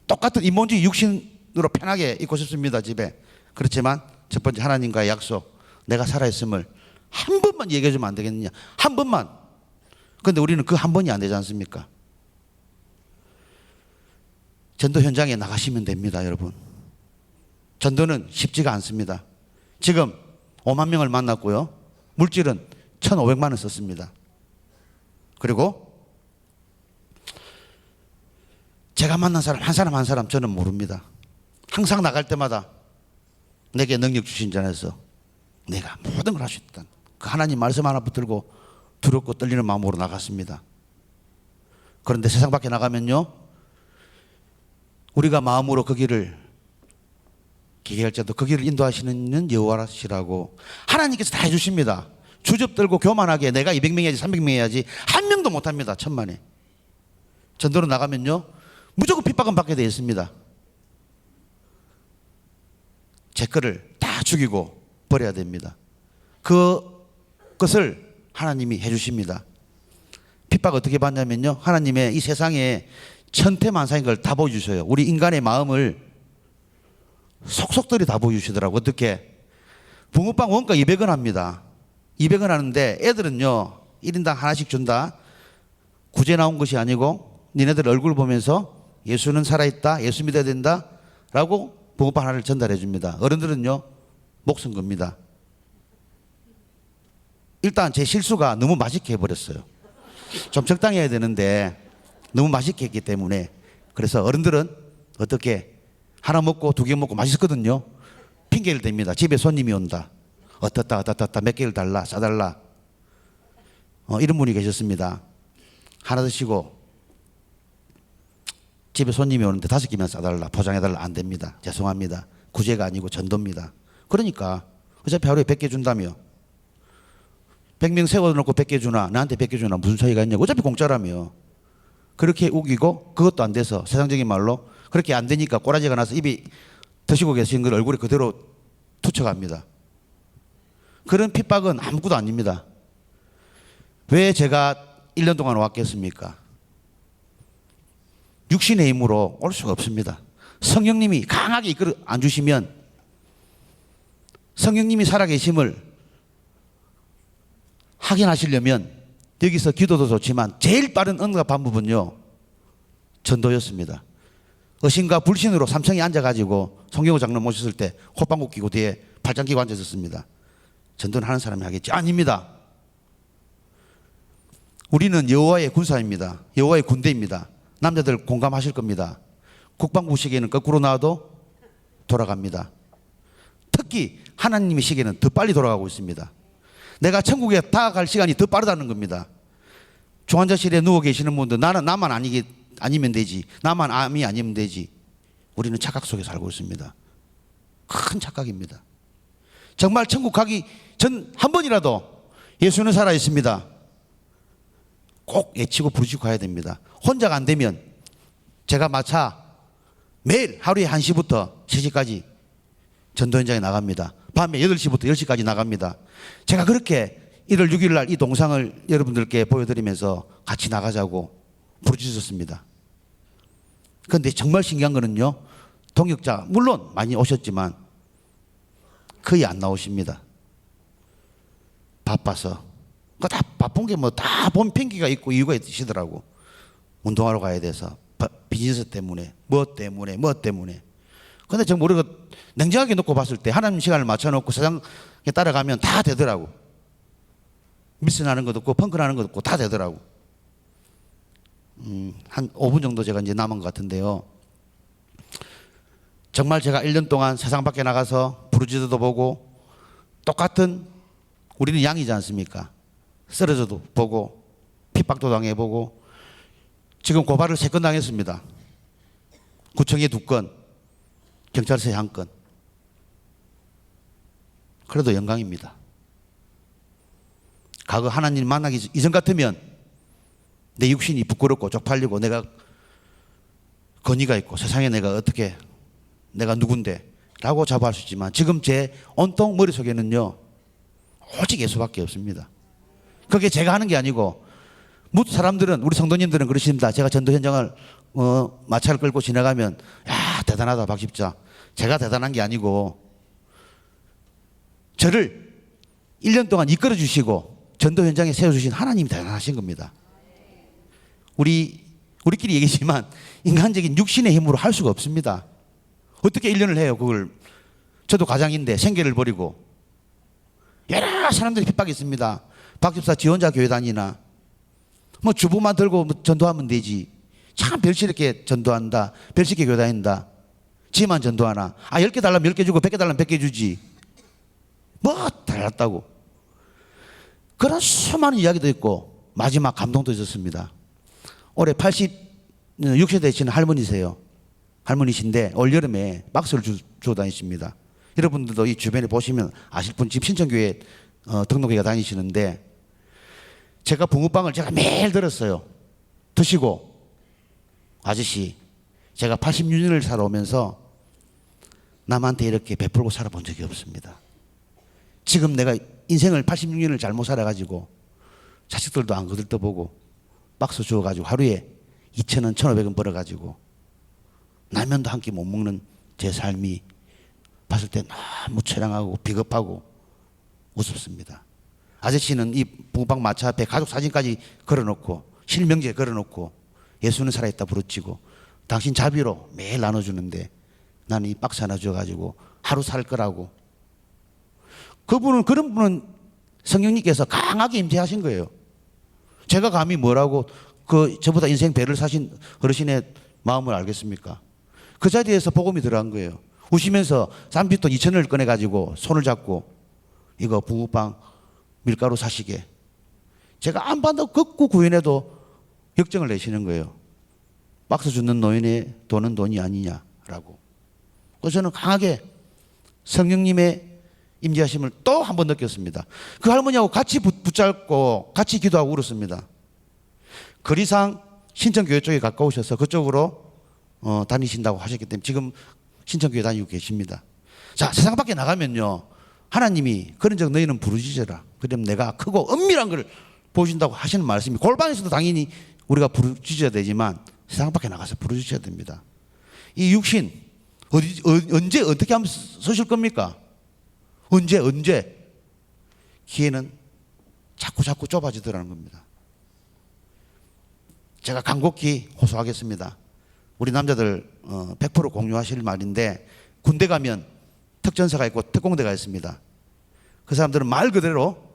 똑같은 인본주의 육신으로 편하게 있고 싶습니다. 집에. 그렇지만 첫 번째 하나님과의 약속, 내가 살아있음을 한 번만 얘기해 주면 안 되겠느냐. 한 번만. 그런데 우리는 그 한 번이 안 되지 않습니까? 전도 현장에 나가시면 됩니다. 여러분, 전도는 쉽지가 않습니다. 지금 5만 명을 만났고요, 물질은 1,500만 원 썼습니다. 그리고 제가 만난 사람 한 사람 한 사람 저는 모릅니다. 항상 나갈 때마다 내게 능력 주신 자에서 내가 모든 걸 할 수 있다. 그 하나님 말씀 하나 붙들고 두렵고 떨리는 마음으로 나갔습니다. 그런데 세상 밖에 나가면요, 우리가 마음으로 그 길을 기계할 때도 그 길을 인도하시는 여호와시라고 하나님께서 다 해주십니다. 주접 들고 교만하게 내가 200명 해야지 300명 해야지 한 명도 못합니다. 천만에. 전도로 나가면요 무조건 핍박은 받게 되어 있습니다. 제 거를 다 죽이고 버려야 됩니다. 그것을 하나님이 해주십니다. 핍박 어떻게 받냐면요, 하나님의 이 세상에 천태만상인 걸 다 보여주셔요. 우리 인간의 마음을 속속들이 다 보여주시더라고요. 어떻게? 붕어빵 원가 200원 합니다. 200원 하는데 애들은요 1인당 하나씩 준다. 구제 나온 것이 아니고 니네들 얼굴 보면서 예수는 살아있다, 예수 믿어야 된다 라고 붕어빵 하나를 전달해 줍니다. 어른들은요 목숨 겁니다. 일단 제 실수가 너무 맛있게 해버렸어요. 좀 적당히 해야 되는데 너무 맛있게 했기 때문에. 그래서 어른들은 어떻게 하나 먹고 두 개 먹고 맛있거든요. 핑계를 댑니다. 집에 손님이 온다. 어떻다 몇 개를 달라, 싸달라. 이런 분이 계셨습니다. 하나 드시고 집에 손님이 오는데 5개만 싸달라, 포장해달라. 안 됩니다. 죄송합니다. 구제가 아니고 전도입니다. 그러니까 어차피 하루에 100개 준다며. 100명 세워놓고 100개 주나 나한테 100개 주나 무슨 차이가 있냐고. 어차피 공짜라며. 그렇게 우기고 그것도 안 돼서 세상적인 말로 그렇게 안 되니까 꼬라지가 나서 입이 드시고 계신 걸 얼굴에 그대로 투척합니다. 그런 핍박은 아무것도 아닙니다. 왜 제가 1년 동안 왔겠습니까? 육신의 힘으로 올 수가 없습니다. 성령님이 강하게 이끌어 안 주시면, 성령님이 살아계심을 확인하시려면 여기서 기도도 좋지만 제일 빠른 응답 방법은요 전도였습니다. 의심과 불신으로 삼층에 앉아가지고 송경호 장로 모셨을 때 호빵국 끼고 뒤에 팔짱 끼고 앉아있었습니다. 전도는 하는 사람이 하겠지? 아닙니다. 우리는 여호와의 군사입니다. 여호와의 군대입니다. 남자들 공감하실 겁니다. 국방부 시계는 거꾸로 나와도 돌아갑니다. 특히 하나님의 시계는 더 빨리 돌아가고 있습니다. 내가 천국에 다가갈 시간이 더 빠르다는 겁니다. 중환자실에 누워 계시는 분들 나만 아니기 아니면 되지. 나만 암이 아니면 되지. 우리는 착각 속에 살고 있습니다. 큰 착각입니다. 정말 천국 가기 전 한 번이라도 예수는 살아 있습니다. 꼭 외치고 부르짖고 가야 됩니다. 혼자가 안 되면 제가 마차 매일 하루에 1시부터 3시까지 전도 현장에 나갑니다. 밤에 8시부터 10시까지 나갑니다. 제가 그렇게 1월 6일 날 이 동상을 여러분들께 보여드리면서 같이 나가자고 부르짖었습니다. 그런데 정말 신기한 거는요, 동역자 물론 많이 오셨지만 거의 안 나오십니다. 바빠서. 다 바쁜 게 뭐 다 본 핑계가 있고 이유가 있으시더라고. 운동하러 가야 돼서, 비즈니스 때문에, 뭐 때문에. 근데 저 우리가 냉정하게 놓고 봤을 때 하나님 시간을 맞춰놓고 세상에 따라가면 다 되더라고. 미스나는 것도 없고 펑크 나는 것도 없고 다 되더라고. 한 5분 정도 제가 이제 남은 것 같은데요. 정말 제가 1년 동안 세상 밖에 나가서 부르짖어도 보고, 똑같은 우리는 양이지 않습니까? 쓰러져도 보고, 핍박도 당해보고, 지금 고발을 3건 당했습니다. 구청에 2건, 경찰서에 1건. 그래도 영광입니다. 과거 하나님 만나기 이전 같으면 내 육신이 부끄럽고 쪽팔리고 내가 권위가 있고 세상에 내가 어떻게, 내가 누군데 라고 자부할 수 있지만, 지금 제 온통 머릿속에는요 오직 예수밖에 없습니다. 그게 제가 하는 게 아니고, 모든 사람들은, 우리 성도님들은 그러십니다. 제가 전도 현장을 마차를 끌고 지나가면 야 대단하다 박십자. 제가 대단한 게 아니고 저를 1년 동안 이끌어 주시고 전도 현장에 세워주신 하나님이 대단하신 겁니다. 우리끼리 얘기지만 인간적인 육신의 힘으로 할 수가 없습니다. 어떻게 1년을 해요 그걸. 저도 가장인데 생계를 버리고. 여러 사람들이 핍박이 있습니다. 박 집사 지 혼자 교회 다니나, 뭐 주부만 들고 뭐 전도하면 되지. 참 별시럽게 전도한다, 별시럽게 교회 다닌다. 지만 전도하나. 10개 달라면 10개 주고 100개 달라면 100개 주지. 뭐 달랐다고. 그런 수많은 이야기도 있고 마지막 감동도 있었습니다. 올해 86세 되시는 할머니세요. 할머니신데 올여름에 박스를 주워 다니십니다. 여러분들도 이 주변에 보시면 아실 분, 집 신천교회 등록회가 다니시는데, 제가 붕어빵을 제가 매일 들었어요. 드시고, 아저씨, 제가 86년을 살아오면서 남한테 이렇게 베풀고 살아본 적이 없습니다. 지금 내가 인생을 86년을 잘못 살아가지고 자식들도 안 거들떠보고 박스 주워가지고 하루에 2,000원, 1,500원 벌어가지고 라면도 한 끼 못 먹는 제 삶이 봤을 때 너무 처량하고 비겁하고 우습습니다. 아저씨는 이 붕어빵 마차 앞에 가족 사진까지 걸어놓고, 실명제 걸어놓고 예수는 살아있다 부르짖고 당신 자비로 매일 나눠주는데 나는 이 박스 하나 주어가지고 하루 살 거라고. 그런 분은 성령님께서 강하게 임재하신 거예요. 제가 감히 뭐라고 저보다 인생 배를 사신 어르신의 마음을 알겠습니까? 그 자리에서 복음이 들어간 거예요. 우시면서 쌈짓돈 2,000원을 꺼내가지고 손을 잡고 이거 붕어빵 밀가루 사시게. 제가 안 받아도 극구 구현해도 역정을 내시는 거예요. 박스 주는 노인의 돈은 돈이 아니냐라고. 그래서 저는 강하게 성령님의 임재하심을 또 한 번 느꼈습니다. 그 할머니하고 같이 붙잡고 같이 기도하고 울었습니다. 거리상 신천교회 쪽에 가까우셔서 그쪽으로 다니신다고 하셨기 때문에 지금 신천교회 다니고 계십니다. 자, 세상 밖에 나가면요, 하나님이 그런 적 너희는 부르짖어라. 그러면 내가 크고 은밀한 걸 보여준다고 하시는 말씀이, 골방에서도 당연히 우리가 부르짖어야 되지만 세상 밖에 나가서 부르짖어야 됩니다. 이 육신 언제 어떻게 하면 서실 겁니까? 언제? 기회는 자꾸 좁아지더라는 겁니다. 제가 간곡히 호소하겠습니다. 우리 남자들 100% 공유하실 말인데, 군대 가면 특전사가 있고 특공대가 있습니다. 그 사람들은 말 그대로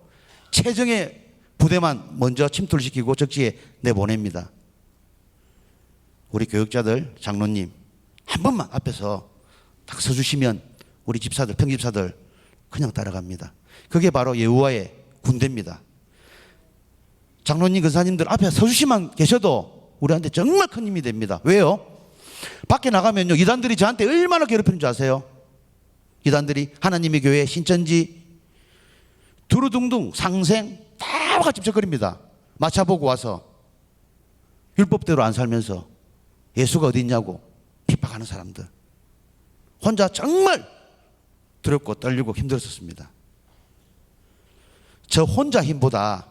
최정의 부대만 먼저 침투시키고 적지에 내보냅니다. 우리 교육자들, 장로님 한 번만 앞에서 딱 서주시면 우리 집사들, 평집사들 그냥 따라갑니다. 그게 바로 여호와의 군대입니다. 장로님, 근사님들 앞에 서주시만 계셔도 우리한테 정말 큰 힘이 됩니다. 왜요? 밖에 나가면요, 이단들이 저한테 얼마나 괴롭히는 줄 아세요? 이단들이 하나님의 교회, 신천지, 두루둥둥, 상생 다 와가 집적거립니다. 마차보고 와서 율법대로 안 살면서 예수가 어디 있냐고 핍박하는 사람들. 혼자 정말 두렵고 떨리고 힘들었습니다. 저 혼자 힘보다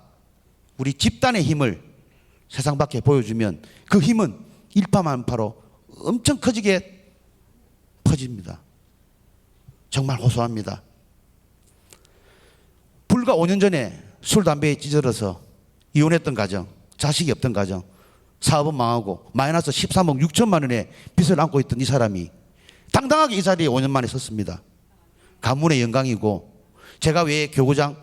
우리 집단의 힘을 세상 밖에 보여주면 그 힘은 일파만파로 엄청 커지게 퍼집니다. 정말 호소합니다. 불과 5년 전에 술, 담배에 찌들어서 이혼했던 가정, 자식이 없던 가정, 사업은 망하고 마이너스 13억 6천만 원의 빚을 안고 있던 이 사람이 당당하게 이 자리에 5년 만에 섰습니다. 가문의 영광이고, 제가 왜 교구장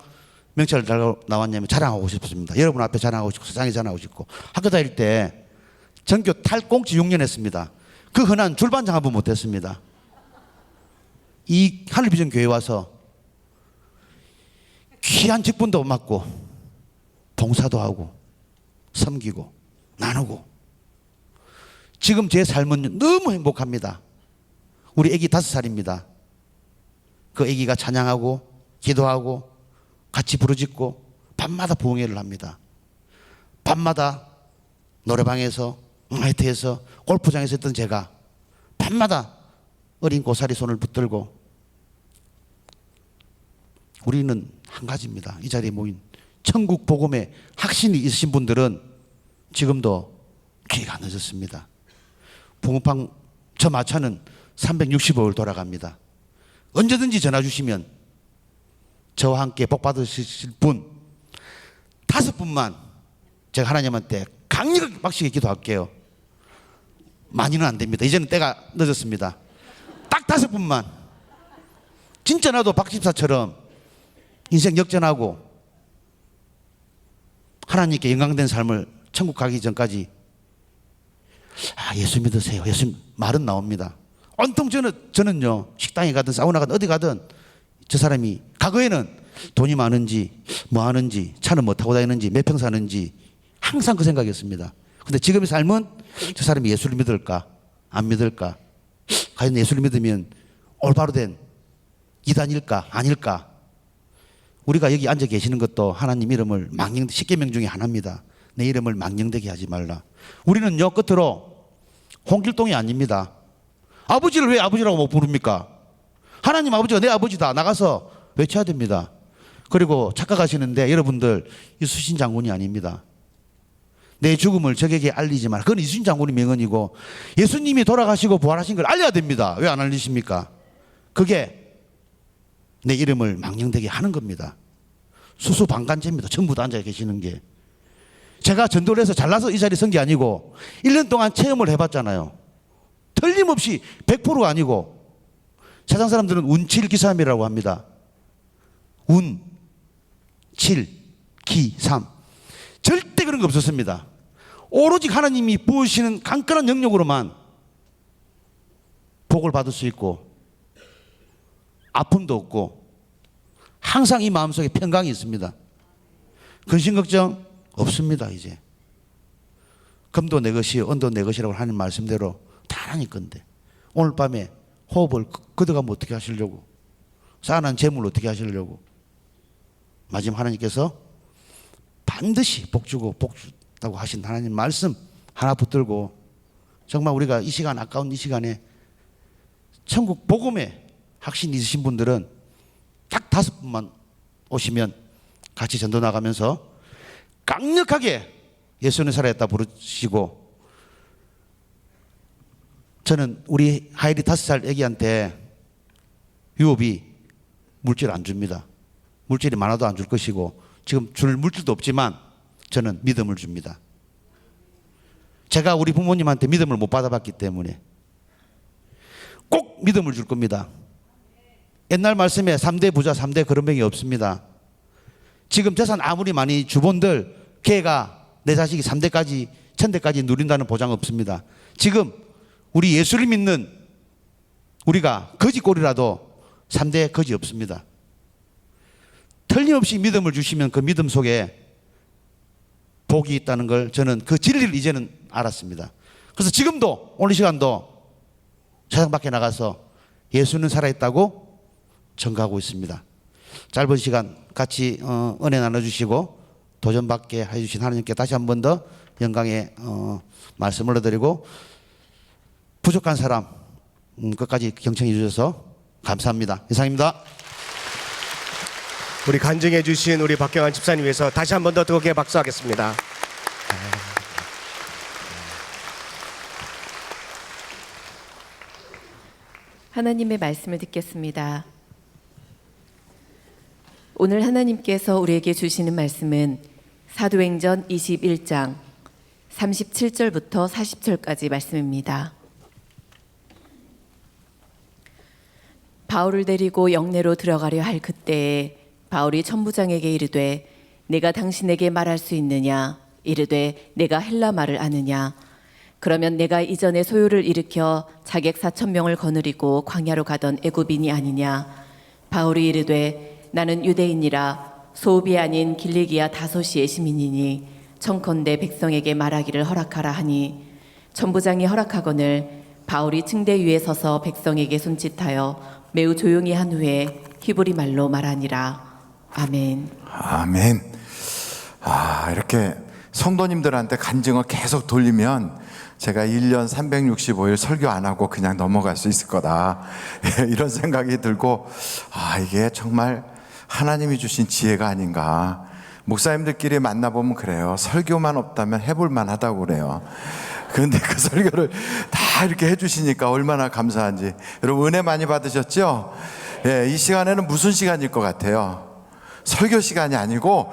명찰을 달고 나왔냐면 자랑하고 싶습니다. 여러분 앞에 자랑하고 싶고 세상에 자랑하고 싶고, 학교 다닐 때 전교 탈공치 6년 했습니다. 그 흔한 줄반장 한 번 못했습니다. 이 하늘비전 교회 와서 귀한 직분도 맡고 봉사도 하고 섬기고 나누고, 지금 제 삶은 너무 행복합니다. 우리 애기 5살입니다. 그 애기가 찬양하고 기도하고 같이 부르짖고 밤마다 부흥회를 합니다. 밤마다 노래방에서 마이트에서 골프장에서 했던 제가 밤마다 어린 고사리 손을 붙들고, 우리는 한 가지입니다. 이 자리에 모인 천국 복음의 확신이 있으신 분들은 지금도 기회가 안 늦었습니다. 붕어빵 저 마차는 365일 돌아갑니다. 언제든지 전화 주시면 저와 함께 복 받으실 분 5분만 제가 하나님한테 강력하게 박시게 기도할게요. 많이는 안 됩니다. 이제는 때가 늦었습니다. 딱 5분만. 진짜 나도 박 집사처럼 인생 역전하고 하나님께 영광된 삶을 천국 가기 전까지, 예수 믿으세요. 예수 말은 나옵니다. 온통 저는요, 식당에 가든 사우나 가든 어디 가든 저 사람이 과거에는 돈이 많은지 뭐 하는지 차는 뭐 타고 다니는지 몇 평 사는지 항상 그 생각이었습니다. 근데 지금의 삶은 저 사람이 예수를 믿을까 안 믿을까, 과연 예수를 믿으면 올바로 된 이단일까 아닐까. 우리가 여기 앉아 계시는 것도 하나님 이름을 망령, 10계명 중에 하나입니다. 내 이름을 망령되게 하지 말라. 우리는요, 끝으로 홍길동이 아닙니다. 아버지를 왜 아버지라고 못 부릅니까? 하나님 아버지가 내 아버지다 나가서 외쳐야 됩니다. 그리고 착각하시는데 여러분들, 이수신 장군이 아닙니다. 내 죽음을 적에게 알리지 마라. 그건 이수신 장군의 명언이고, 예수님이 돌아가시고 부활하신 걸 알려야 됩니다. 왜 안 알리십니까? 그게 내 이름을 망령되게 하는 겁니다. 수수방관제입니다. 전부 다 앉아 계시는 게. 제가 전도를 해서 잘나서 이 자리에 선 게 아니고 1년 동안 체험을 해봤잖아요. 틀림없이 100%가 아니고, 세상 사람들은 운칠기삼이라고 합니다. 운, 칠, 기, 삼. 절대 그런 거 없었습니다. 오로지 하나님이 부으시는 강건한 영역으로만 복을 받을 수 있고, 아픔도 없고, 항상 이 마음속에 평강이 있습니다. 근심 걱정 없습니다. 이제 금도 내 것이요 은도 내 것이라고 하는 말씀대로 다 하나님 건데, 오늘 밤에 호흡을 걷어가면 어떻게 하시려고, 쌓아난 재물 어떻게 하시려고. 마지막 하나님께서 반드시 복 주고 복 주다고 하신 하나님 말씀 하나 붙들고, 정말 우리가 이 시간, 아까운 이 시간에 천국 복음에 확신 있으신 분들은 딱 5분만 오시면 같이 전도 나가면서 강력하게 예수는 살아있다 부르시고, 저는 우리 하일이 5살 애기한테 유업이 물질 안 줍니다. 물질이 많아도 안 줄 것이고, 지금 줄 물질도 없지만 저는 믿음을 줍니다. 제가 우리 부모님한테 믿음을 못 받아봤기 때문에 꼭 믿음을 줄 겁니다. 옛날 말씀에 3대 부자 3대 거름병이 없습니다. 지금 재산 아무리 많이 주본들 걔가 내 자식이 3대까지 1000대까지 누린다는 보장 없습니다. 지금 우리 예수를 믿는 우리가 거지꼴이라도 3대 거지 없습니다. 틀림없이 믿음을 주시면 그 믿음 속에 복이 있다는 걸 저는 그 진리를 이제는 알았습니다. 그래서 지금도 오늘 시간도 세상 밖에 나가서 예수는 살아있다고 증거하고 있습니다. 짧은 시간 같이 은혜 나눠주시고 도전받게 해주신 하나님께 다시 한 번 더 영광의 말씀을 올려드리고, 부족한 사람 끝까지 경청해 주셔서 감사합니다. 이상입니다. 우리 간증해 주신 우리 박경환 집사님 위해서 다시 한 번 더 뜨겁게 박수하겠습니다. 하나님의 말씀을 듣겠습니다. 오늘 하나님께서 우리에게 주시는 말씀은 사도행전 21장 37절부터 40절까지 말씀입니다. 바울을 데리고 영내로 들어가려 할 그때에 바울이 천부장에게 이르되 내가 당신에게 말할 수 있느냐? 이르되 내가 헬라 말을 아느냐? 그러면 내가 이전에 소요를 일으켜 자객 4,000명을 거느리고 광야로 가던 애굽인이 아니냐? 바울이 이르되 나는 유대인이라 소읍이 아닌 길리기아 다소시의 시민이니 청컨대 백성에게 말하기를 허락하라 하니 천부장이 허락하거늘 바울이 층대 위에 서서 백성에게 손짓하여 매우 조용히 한 후에 히브리 말로 말하니라. 아멘. 아멘. 이렇게 성도님들한테 간증을 계속 돌리면 제가 1년 365일 설교 안 하고 그냥 넘어갈 수 있을 거다, 이런 생각이 들고, 이게 정말 하나님이 주신 지혜가 아닌가. 목사님들끼리 만나보면 그래요. 설교만 없다면 해볼 만하다고 그래요. 그런데 그 설교를 다 이렇게 해주시니까 얼마나 감사한지. 여러분 은혜 많이 받으셨죠? 이 시간에는 무슨 시간일 것 같아요? 설교 시간이 아니고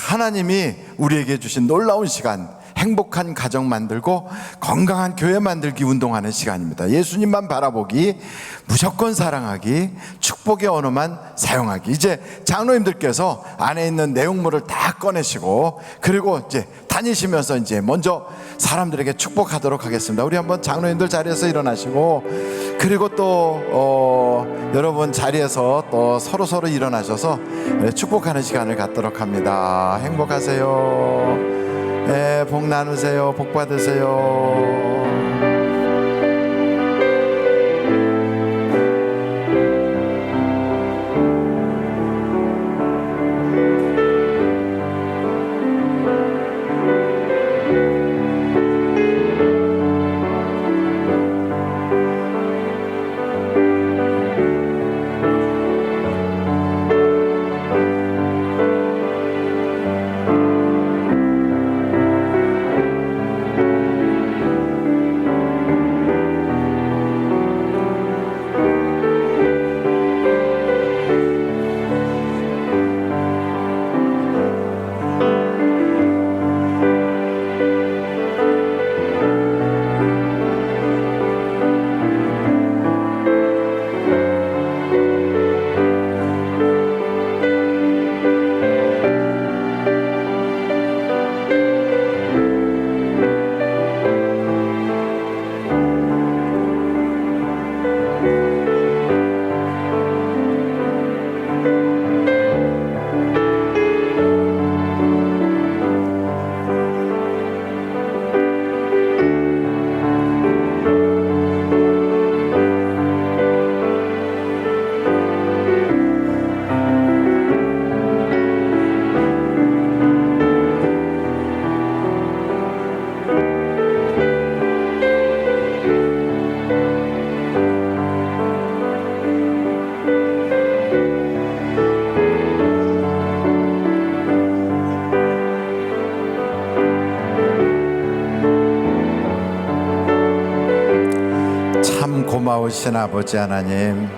하나님이 우리에게 주신 놀라운 시간, 행복한 가정 만들고 건강한 교회 만들기 운동하는 시간입니다. 예수님만 바라보기, 무조건 사랑하기, 축복의 언어만 사용하기. 이제 장로님들께서 안에 있는 내용물을 다 꺼내시고, 그리고 이제 다니시면서 이제 먼저 사람들에게 축복하도록 하겠습니다. 우리 한번 장로님들 자리에서 일어나시고, 그리고 또 여러분 자리에서 또 서로 일어나셔서 축복하는 시간을 갖도록 합니다. 행복하세요. 네, 복 나누세요. 복 받으세요. 고마우신 아버지 하나님,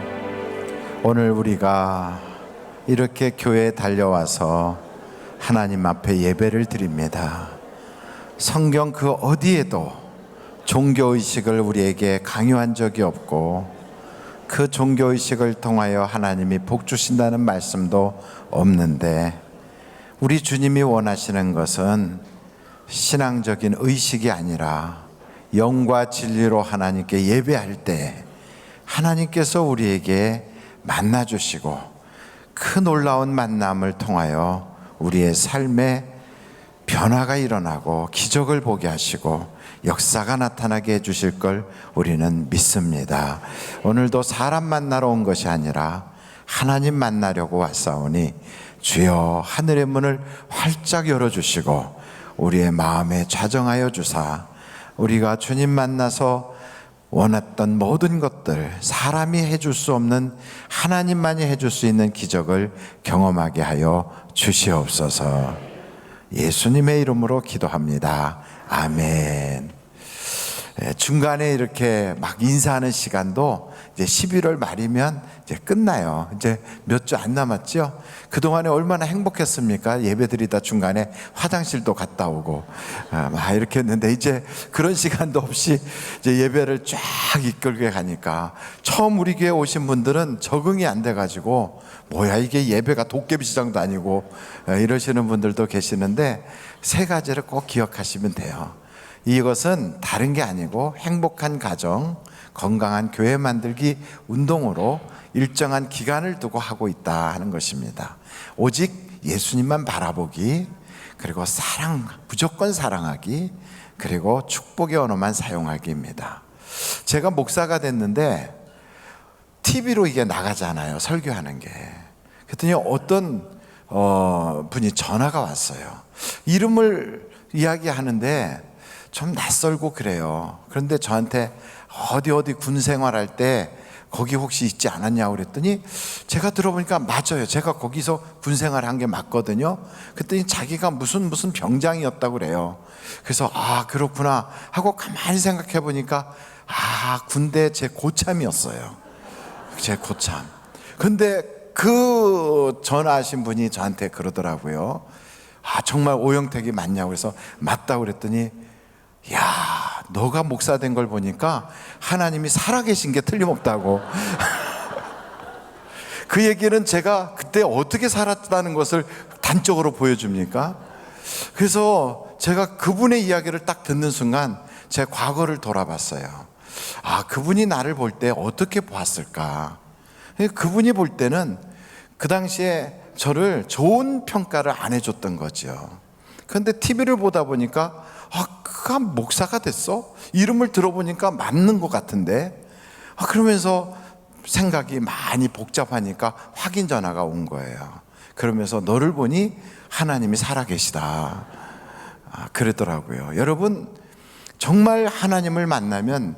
오늘 우리가 이렇게 교회에 달려와서 하나님 앞에 예배를 드립니다. 성경 그 어디에도 종교의식을 우리에게 강요한 적이 없고, 그 종교의식을 통하여 하나님이 복 주신다는 말씀도 없는데, 우리 주님이 원하시는 것은 신앙적인 의식이 아니라 영과 진리로 하나님께 예배할 때 하나님께서 우리에게 만나주시고, 그 놀라운 만남을 통하여 우리의 삶에 변화가 일어나고 기적을 보게 하시고 역사가 나타나게 해주실 걸 우리는 믿습니다. 오늘도 사람 만나러 온 것이 아니라 하나님 만나려고 왔사오니 주여 하늘의 문을 활짝 열어주시고 우리의 마음에 좌정하여 주사 우리가 주님 만나서 원했던 모든 것들, 사람이 해줄 수 없는 하나님만이 해줄 수 있는 기적을 경험하게 하여 주시옵소서. 예수님의 이름으로 기도합니다. 아멘. 중간에 이렇게 막 인사하는 시간도 이제 11월 말이면 이제 끝나요. 이제 몇 주 안 남았죠? 그동안에 얼마나 행복했습니까? 예배드리다 중간에 화장실도 갔다 오고 막 이렇게 했는데 이제 그런 시간도 없이 이제 예배를 쫙 이끌게 가니까 처음 우리 교회 오신 분들은 적응이 안 돼가지고 뭐야 이게 예배가 도깨비 시장도 아니고 이러시는 분들도 계시는데 세 가지를 꼭 기억하시면 돼요. 이것은 다른 게 아니고 행복한 가정, 건강한 교회 만들기 운동으로 일정한 기간을 두고 하고 있다 하는 것입니다. 오직 예수님만 바라보기, 그리고 사랑, 무조건 사랑하기, 그리고 축복의 언어만 사용하기입니다. 제가 목사가 됐는데 TV로 이게 나가잖아요, 설교하는 게. 그랬더니 어떤 분이 전화가 왔어요. 이름을 이야기하는데 좀 낯설고 그래요. 그런데 저한테 어디 군 생활할 때 거기 혹시 있지 않았냐고 그랬더니 제가 들어보니까 맞아요. 제가 거기서 군 생활한 게 맞거든요. 그랬더니 자기가 무슨 병장이었다고 그래요. 그래서 아 그렇구나 하고 가만히 생각해 보니까 아 군대 제 고참이었어요. 제 고참. 근데 그 전화하신 분이 저한테 그러더라고요. 아 정말 오영택이 맞냐고 그래서 맞다고 그랬더니 야, 너가 목사 된 걸 보니까 하나님이 살아계신 게 틀림없다고. 그 얘기는 제가 그때 어떻게 살았다는 것을 단적으로 보여줍니까? 그래서 제가 그분의 이야기를 딱 듣는 순간 제 과거를 돌아봤어요. 아, 그분이 나를 볼 때 어떻게 보았을까? 그분이 볼 때는 그 당시에 저를 좋은 평가를 안 해줬던 거죠. 그런데 TV를 보다 보니까 아, 그가 목사가 됐어? 이름을 들어보니까 맞는 것 같은데 그러면서 생각이 많이 복잡하니까 확인 전화가 온 거예요. 그러면서 너를 보니 하나님이 살아계시다 그러더라고요. 여러분 정말 하나님을 만나면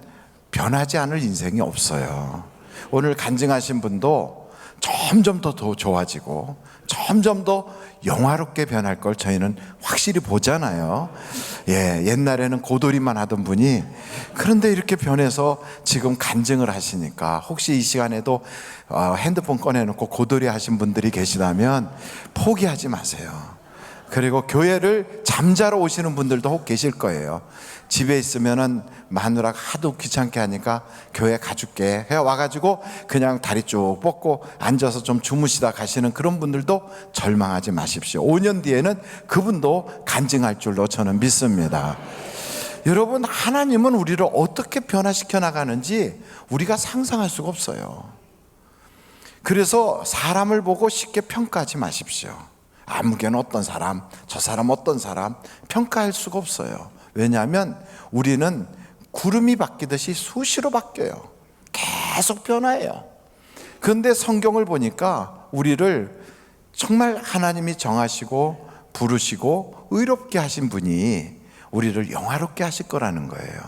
변하지 않을 인생이 없어요. 오늘 간증하신 분도 점점 더 좋아지고 점점 더 영화롭게 변할 걸 저희는 확실히 보잖아요. 예, 옛날에는 고돌이만 하던 분이 그런데 이렇게 변해서 지금 간증을 하시니까 혹시 이 시간에도 핸드폰 꺼내놓고 고돌이 하신 분들이 계시다면 포기하지 마세요. 그리고 교회를 잠자러 오시는 분들도 혹 계실 거예요. 집에 있으면은 마누라가 하도 귀찮게 하니까 교회 가줄게 해 와가지고 그냥 다리 쭉 뻗고 앉아서 좀 주무시다 가시는 그런 분들도 절망하지 마십시오. 5년 뒤에는 그분도 간증할 줄로 저는 믿습니다. 여러분 하나님은 우리를 어떻게 변화시켜 나가는지 우리가 상상할 수가 없어요. 그래서 사람을 보고 쉽게 평가하지 마십시오. 아무개는 어떤 사람, 저 사람 어떤 사람 평가할 수가 없어요. 왜냐하면 우리는 구름이 바뀌듯이 수시로 바뀌어요. 계속 변화해요. 그런데 성경을 보니까 우리를 정말 하나님이 정하시고 부르시고 의롭게 하신 분이 우리를 영화롭게 하실 거라는 거예요.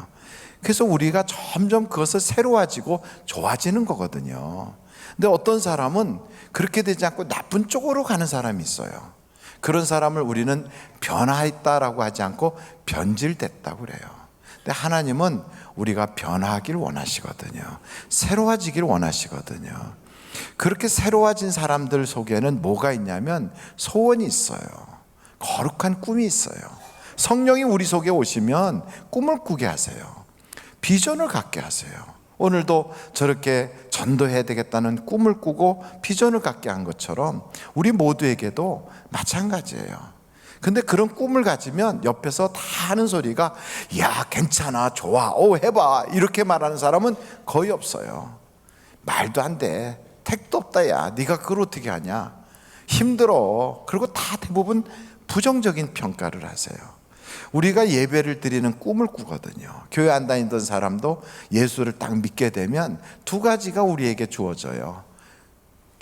그래서 우리가 점점 그것을 새로워지고 좋아지는 거거든요. 근데 어떤 사람은 그렇게 되지 않고 나쁜 쪽으로 가는 사람이 있어요. 그런 사람을 우리는 변화했다라고 하지 않고 변질됐다고 그래요. 근데 하나님은 우리가 변화하길 원하시거든요. 새로워지길 원하시거든요. 그렇게 새로워진 사람들 속에는 뭐가 있냐면 소원이 있어요. 거룩한 꿈이 있어요. 성령이 우리 속에 오시면 꿈을 꾸게 하세요. 비전을 갖게 하세요. 오늘도 저렇게 전도해야 되겠다는 꿈을 꾸고 비전을 갖게 한 것처럼 우리 모두에게도 마찬가지예요. 근데 그런 꿈을 가지면 옆에서 다 하는 소리가 야 괜찮아 좋아 해봐 이렇게 말하는 사람은 거의 없어요. 말도 안 돼. 택도 없다 야 네가 그걸 어떻게 하냐 힘들어. 그리고 다 대부분 부정적인 평가를 하세요. 우리가 예배를 드리는 꿈을 꾸거든요. 교회 안 다니던 사람도 예수를 딱 믿게 되면 두 가지가 우리에게 주어져요.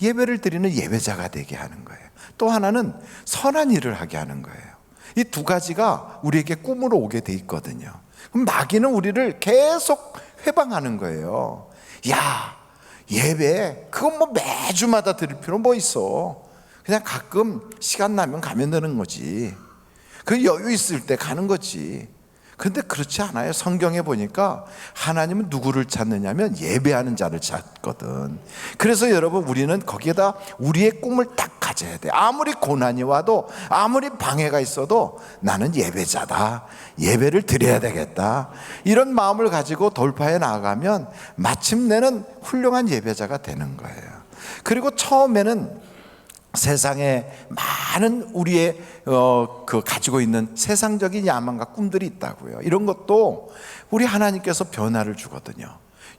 예배를 드리는 예배자가 되게 하는 거예요. 또 하나는 선한 일을 하게 하는 거예요. 이 두 가지가 우리에게 꿈으로 오게 돼 있거든요. 그럼 마귀는 우리를 계속 회방하는 거예요. 야, 예배 그건 뭐 매주마다 드릴 필요 뭐 있어. 그냥 가끔 시간 나면 가면 되는 거지. 그 여유 있을 때 가는 거지. 근데 그렇지 않아요. 성경에 보니까 하나님은 누구를 찾느냐면 예배하는 자를 찾거든. 그래서 여러분, 우리는 거기에다 우리의 꿈을 딱 가져야 돼. 아무리 고난이 와도, 아무리 방해가 있어도 나는 예배자다, 예배를 드려야 되겠다, 이런 마음을 가지고 돌파해 나아가면 마침내는 훌륭한 예배자가 되는 거예요. 그리고 처음에는 세상에 많은 우리의 가지고 있는 세상적인 야망과 꿈들이 있다고요. 이런 것도 우리 하나님께서 변화를 주거든요.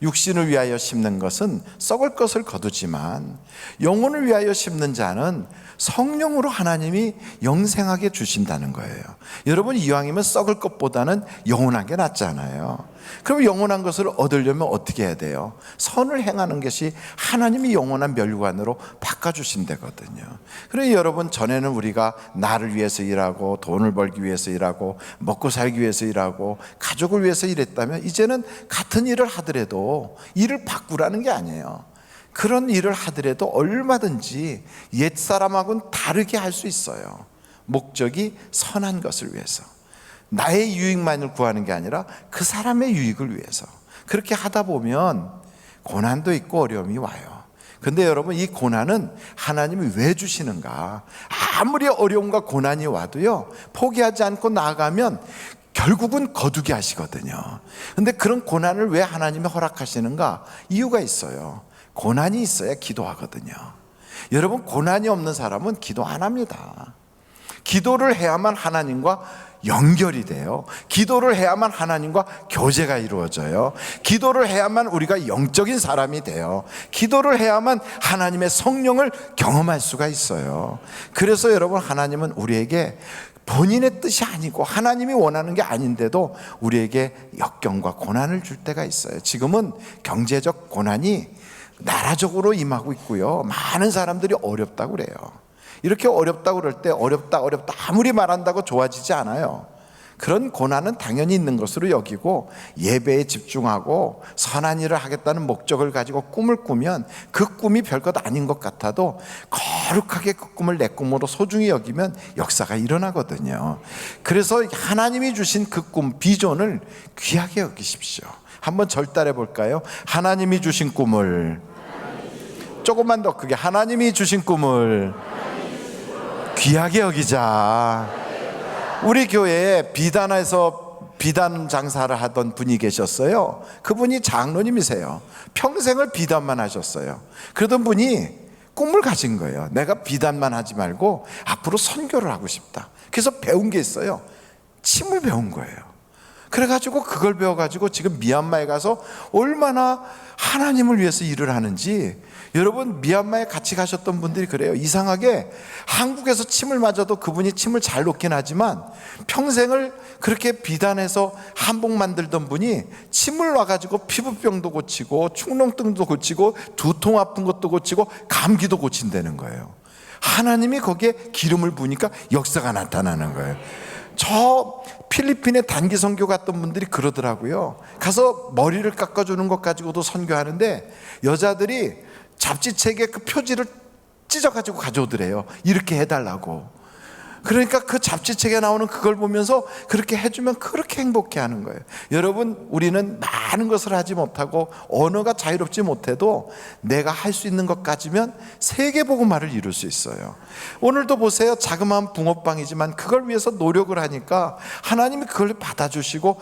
육신을 위하여 심는 것은 썩을 것을 거두지만 영혼을 위하여 심는 자는 성령으로 하나님이 영생하게 주신다는 거예요. 여러분, 이왕이면 썩을 것보다는 영원한 게 낫잖아요. 그럼 영원한 것을 얻으려면 어떻게 해야 돼요? 선을 행하는 것이 하나님이 영원한 멸관으로 바꿔주신다거든요. 그래서 여러분, 전에는 우리가 나를 위해서 일하고 돈을 벌기 위해서 일하고 먹고 살기 위해서 일하고 가족을 위해서 일했다면 이제는 같은 일을 하더라도 일을 바꾸라는 게 아니에요. 그런 일을 하더라도 얼마든지 옛사람하고는 다르게 할 수 있어요. 목적이 선한 것을 위해서, 나의 유익만을 구하는 게 아니라 그 사람의 유익을 위해서. 그렇게 하다 보면 고난도 있고 어려움이 와요. 근데 여러분, 이 고난은 하나님이 왜 주시는가? 아무리 어려움과 고난이 와도요, 포기하지 않고 나아가면 결국은 거두게 하시거든요. 근데 그런 고난을 왜 하나님이 허락하시는가? 이유가 있어요. 고난이 있어야 기도하거든요. 여러분, 고난이 없는 사람은 기도 안 합니다. 기도를 해야만 하나님과 연결이 돼요. 기도를 해야만 하나님과 교제가 이루어져요. 기도를 해야만 우리가 영적인 사람이 돼요. 기도를 해야만 하나님의 성령을 경험할 수가 있어요. 그래서 여러분, 하나님은 우리에게 본인의 뜻이 아니고 하나님이 원하는 게 아닌데도 우리에게 역경과 고난을 줄 때가 있어요. 지금은 경제적 고난이 나라적으로 임하고 있고요, 많은 사람들이 어렵다고 그래요. 이렇게 어렵다고 그럴 때 어렵다 아무리 말한다고 좋아지지 않아요. 그런 고난은 당연히 있는 것으로 여기고 예배에 집중하고 선한 일을 하겠다는 목적을 가지고 꿈을 꾸면 그 꿈이 별것 아닌 것 같아도 거룩하게 그 꿈을 내 꿈으로 소중히 여기면 역사가 일어나거든요. 그래서 하나님이 주신 그 꿈, 비전을 귀하게 여기십시오. 한번 절달해 볼까요? 하나님이 주신 꿈을, 조금만 더 크게, 하나님이 주신 꿈을 귀하게 여기자. 우리 교회에 비단에서 비단 장사를 하던 분이 계셨어요. 그분이 장로님이세요. 평생을 비단만 하셨어요. 그러던 분이 꿈을 가진 거예요. 내가 비단만 하지 말고 앞으로 선교를 하고 싶다. 그래서 배운 게 있어요. 침을 배운 거예요. 그래가지고 그걸 배워가지고 지금 미얀마에 가서 얼마나 하나님을 위해서 일을 하는지. 여러분, 미얀마에 같이 가셨던 분들이 그래요. 이상하게 한국에서 침을 맞아도 그분이 침을 잘 놓긴 하지만 평생을 그렇게 비단해서 한복 만들던 분이 침을 놔가지고 피부병도 고치고 축농증도 고치고 두통 아픈 것도 고치고 감기도 고친다는 거예요. 하나님이 거기에 기름을 부으니까 역사가 나타나는 거예요. 저 필리핀에 단기 선교 갔던 분들이 그러더라고요. 가서 머리를 깎아주는 것 가지고도 선교하는데 여자들이 잡지책에 그 표지를 찢어가지고 가져오더래요. 이렇게 해달라고. 그러니까 그 잡지책에 나오는 그걸 보면서 그렇게 해주면 그렇게 행복해하는 거예요. 여러분, 우리는 많은 것을 하지 못하고 언어가 자유롭지 못해도 내가 할 수 있는 것까지면 세계복음화를 이룰 수 있어요. 오늘도 보세요. 자그마한 붕어빵이지만 그걸 위해서 노력을 하니까 하나님이 그걸 받아주시고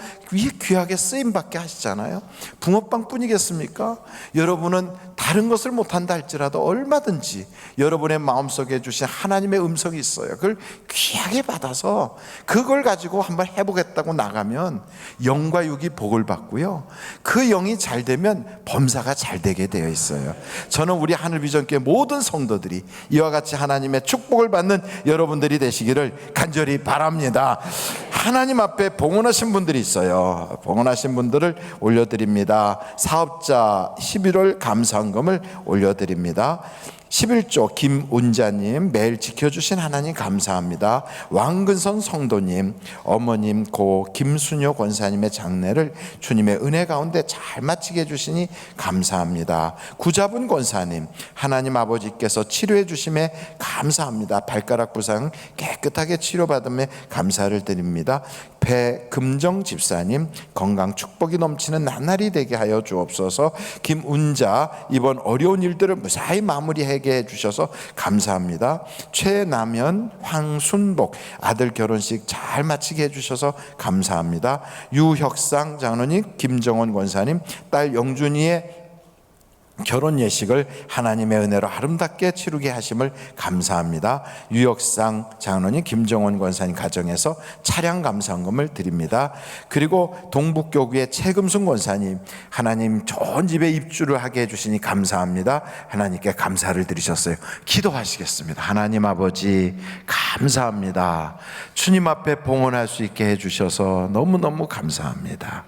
귀하게 쓰임받게 하시잖아요. 붕어빵 뿐이겠습니까? 여러분은 다른 것을 못한다 할지라도 얼마든지 여러분의 마음속에 주신 하나님의 음성이 있어요. 그걸 귀하게 받아서 그걸 가지고 한번 해보겠다고 나가면 영과 육이 복을 받고요, 그 영이 잘 되면 범사가 잘 되게 되어 있어요. 저는 우리 하늘비전교회 모든 성도들이 이와 같이 하나님의 축복을 받는 여러분들이 되시기를 간절히 바랍니다. 하나님 앞에 봉헌하신 분들이 있어요. 봉헌하신 분들을 올려드립니다. 사업자 11월 감사헌금을 올려드립니다. 11조 김운자님, 매일 지켜주신 하나님 감사합니다. 왕근선 성도님, 어머님 고 김순효 권사님의 장례를 주님의 은혜 가운데 잘 마치게 해주시니 감사합니다. 구자분 권사님, 하나님 아버지께서 치료해 주심에 감사합니다. 발가락 부상 깨끗하게 치료받음에 감사를 드립니다. 배금정 집사님, 건강 축복이 넘치는 나날이 되게 하여 주옵소서. 김운자, 이번 어려운 일들을 무사히 마무리하게 해주셔서 감사합니다. 최남현, 황순복, 아들 결혼식 잘 마치게 해주셔서 감사합니다. 유혁상 장로님, 김정원 권사님, 딸 영준이의 결혼 예식을 하나님의 은혜로 아름답게 치르게 하심을 감사합니다. 유혁상 장로님, 김정원 권사님 가정에서 차량 감사헌금을 드립니다. 그리고 동북교구의 최금순 권사님, 하나님 좋은 집에 입주를 하게 해주시니 감사합니다. 하나님께 감사를 드리셨어요. 기도하시겠습니다. 하나님 아버지 감사합니다. 주님 앞에 봉헌할 수 있게 해주셔서 너무너무 감사합니다.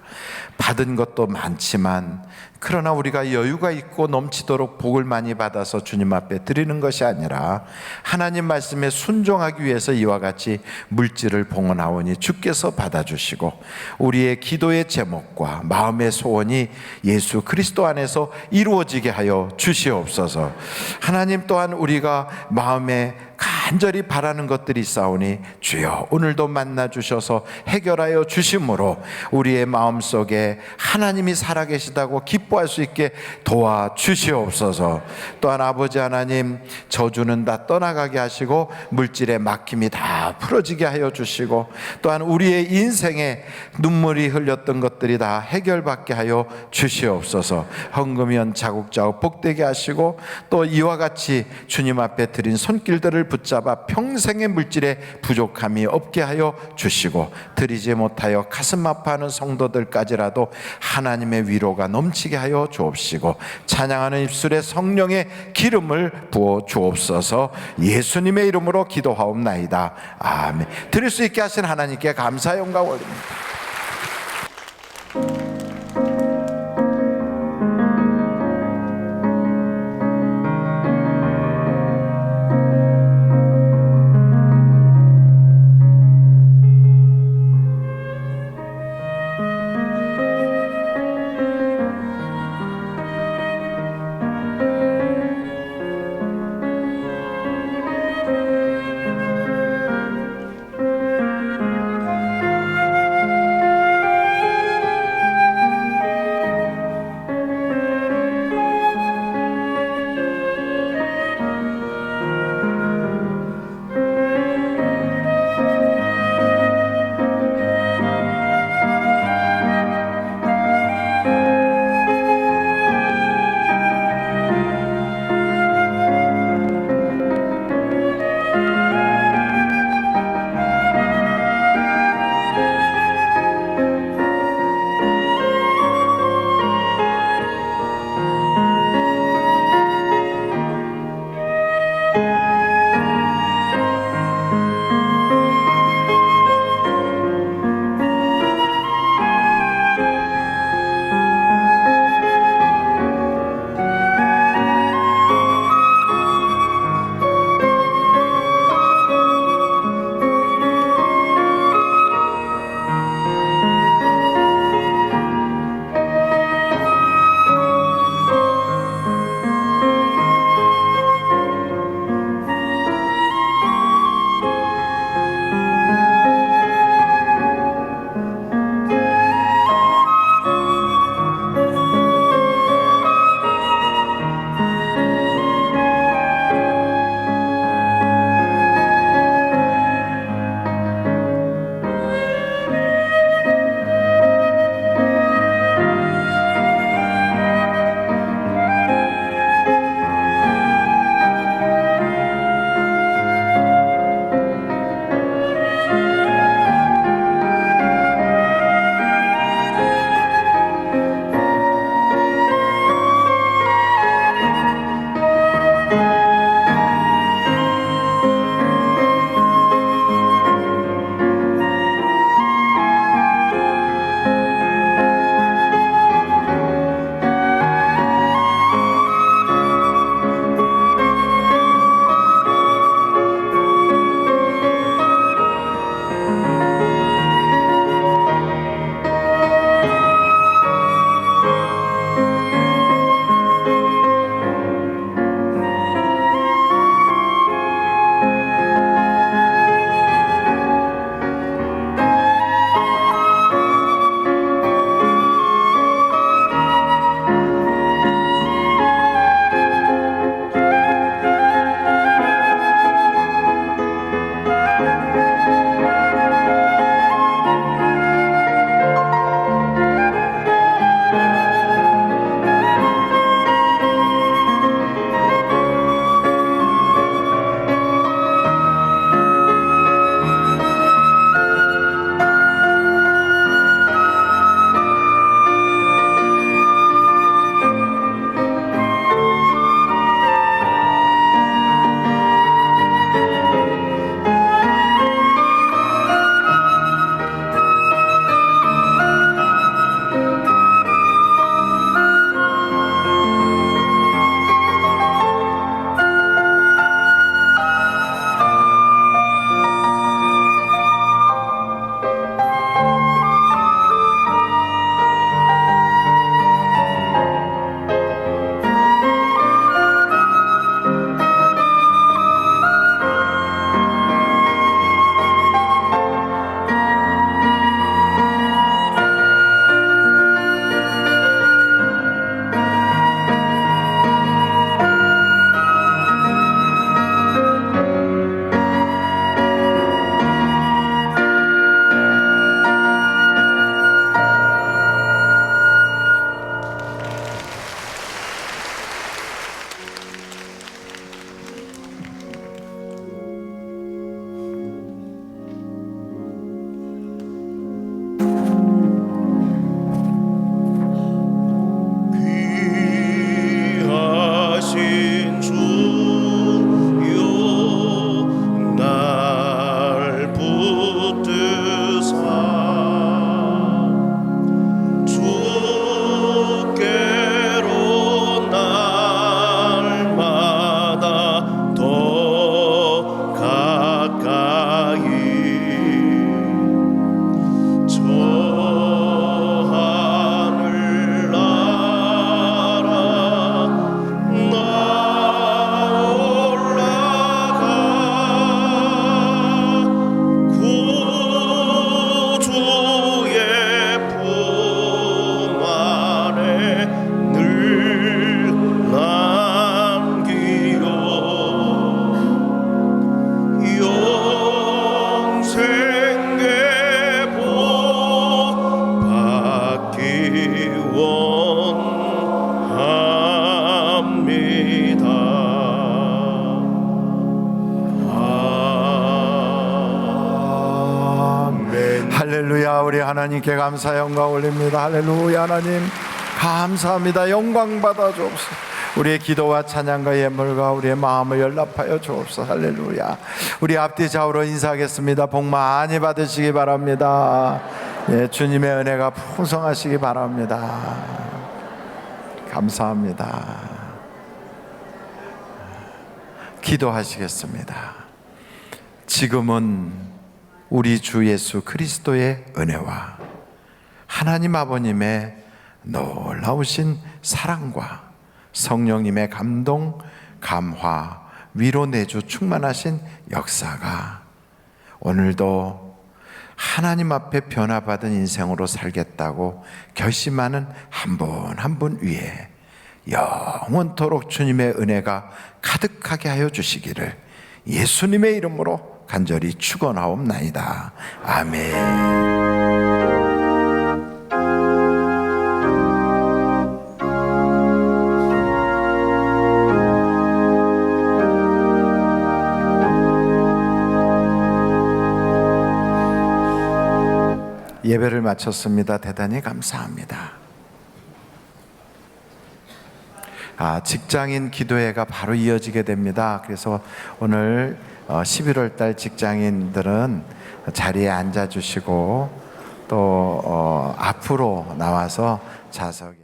받은 것도 많지만 그러나 우리가 여유가 있고 넘치도록 복을 많이 받아서 주님 앞에 드리는 것이 아니라 하나님 말씀에 순종하기 위해서 이와 같이 물질을 봉헌하오니 주께서 받아주시고 우리의 기도의 제목과 마음의 소원이 예수 그리스도 안에서 이루어지게 하여 주시옵소서. 하나님 또한 우리가 마음에 간절히 바라는 것들이 있사오니 주여 오늘도 만나 주셔서 해결하여 주심으로 우리의 마음속에 하나님이 살아계시다고 기뻐할 수 있게 도와주시옵소서. 또한 아버지 하나님, 저주는 다 떠나가게 하시고 물질의 막힘이 다 풀어지게 하여 주시고 또한 우리의 인생에 눈물이 흘렸던 것들이 다 해결받게 하여 주시옵소서. 헌금연 자국자국 복되게 하시고 또 이와 같이 주님 앞에 드린 손길들을 붙잡아 평생의 물질의 부족함이 없게 하여 주시고 드리지 못하여 가슴 아파하는 성도들까지라도 하나님의 위로가 넘치게 하여 주옵시고 찬양하는 입술에 성령의 기름을 부어 주옵소서. 예수님의 이름으로 기도하옵나이다. 아멘. 드릴 수 있게 하신 하나님께 감사 영광 올립니다. 할렐루야. 우리 하나님께 감사 영광 올립니다. 할렐루야. 하나님 감사합니다. 영광 받아 주옵소서. 우리의 기도와 찬양과 예물과 우리의 마음을 연락하여 주옵소서. 할렐루야. 우리 앞뒤 좌우로 인사하겠습니다. 복 많이 받으시기 바랍니다. 예, 주님의 은혜가 풍성하시기 바랍니다. 감사합니다. 기도하시겠습니다. 지금은 우리 주 예수 그리스도의 은혜와 하나님 아버님의 놀라우신 사랑과 성령님의 감동, 감화, 위로 내주 충만하신 역사가 오늘도 하나님 앞에 변화받은 인생으로 살겠다고 결심하는 한 분 한 분 위에 영원토록 주님의 은혜가 가득하게 하여 주시기를 예수님의 이름으로 간절히 축원하옵나이다. 아멘. 예배를 마쳤습니다. 대단히 감사합니다. 직장인 기도회가 바로 이어지게 됩니다. 그래서 오늘 11월 달 직장인들은 자리에 앉아 주시고 또 앞으로 나와서 좌석에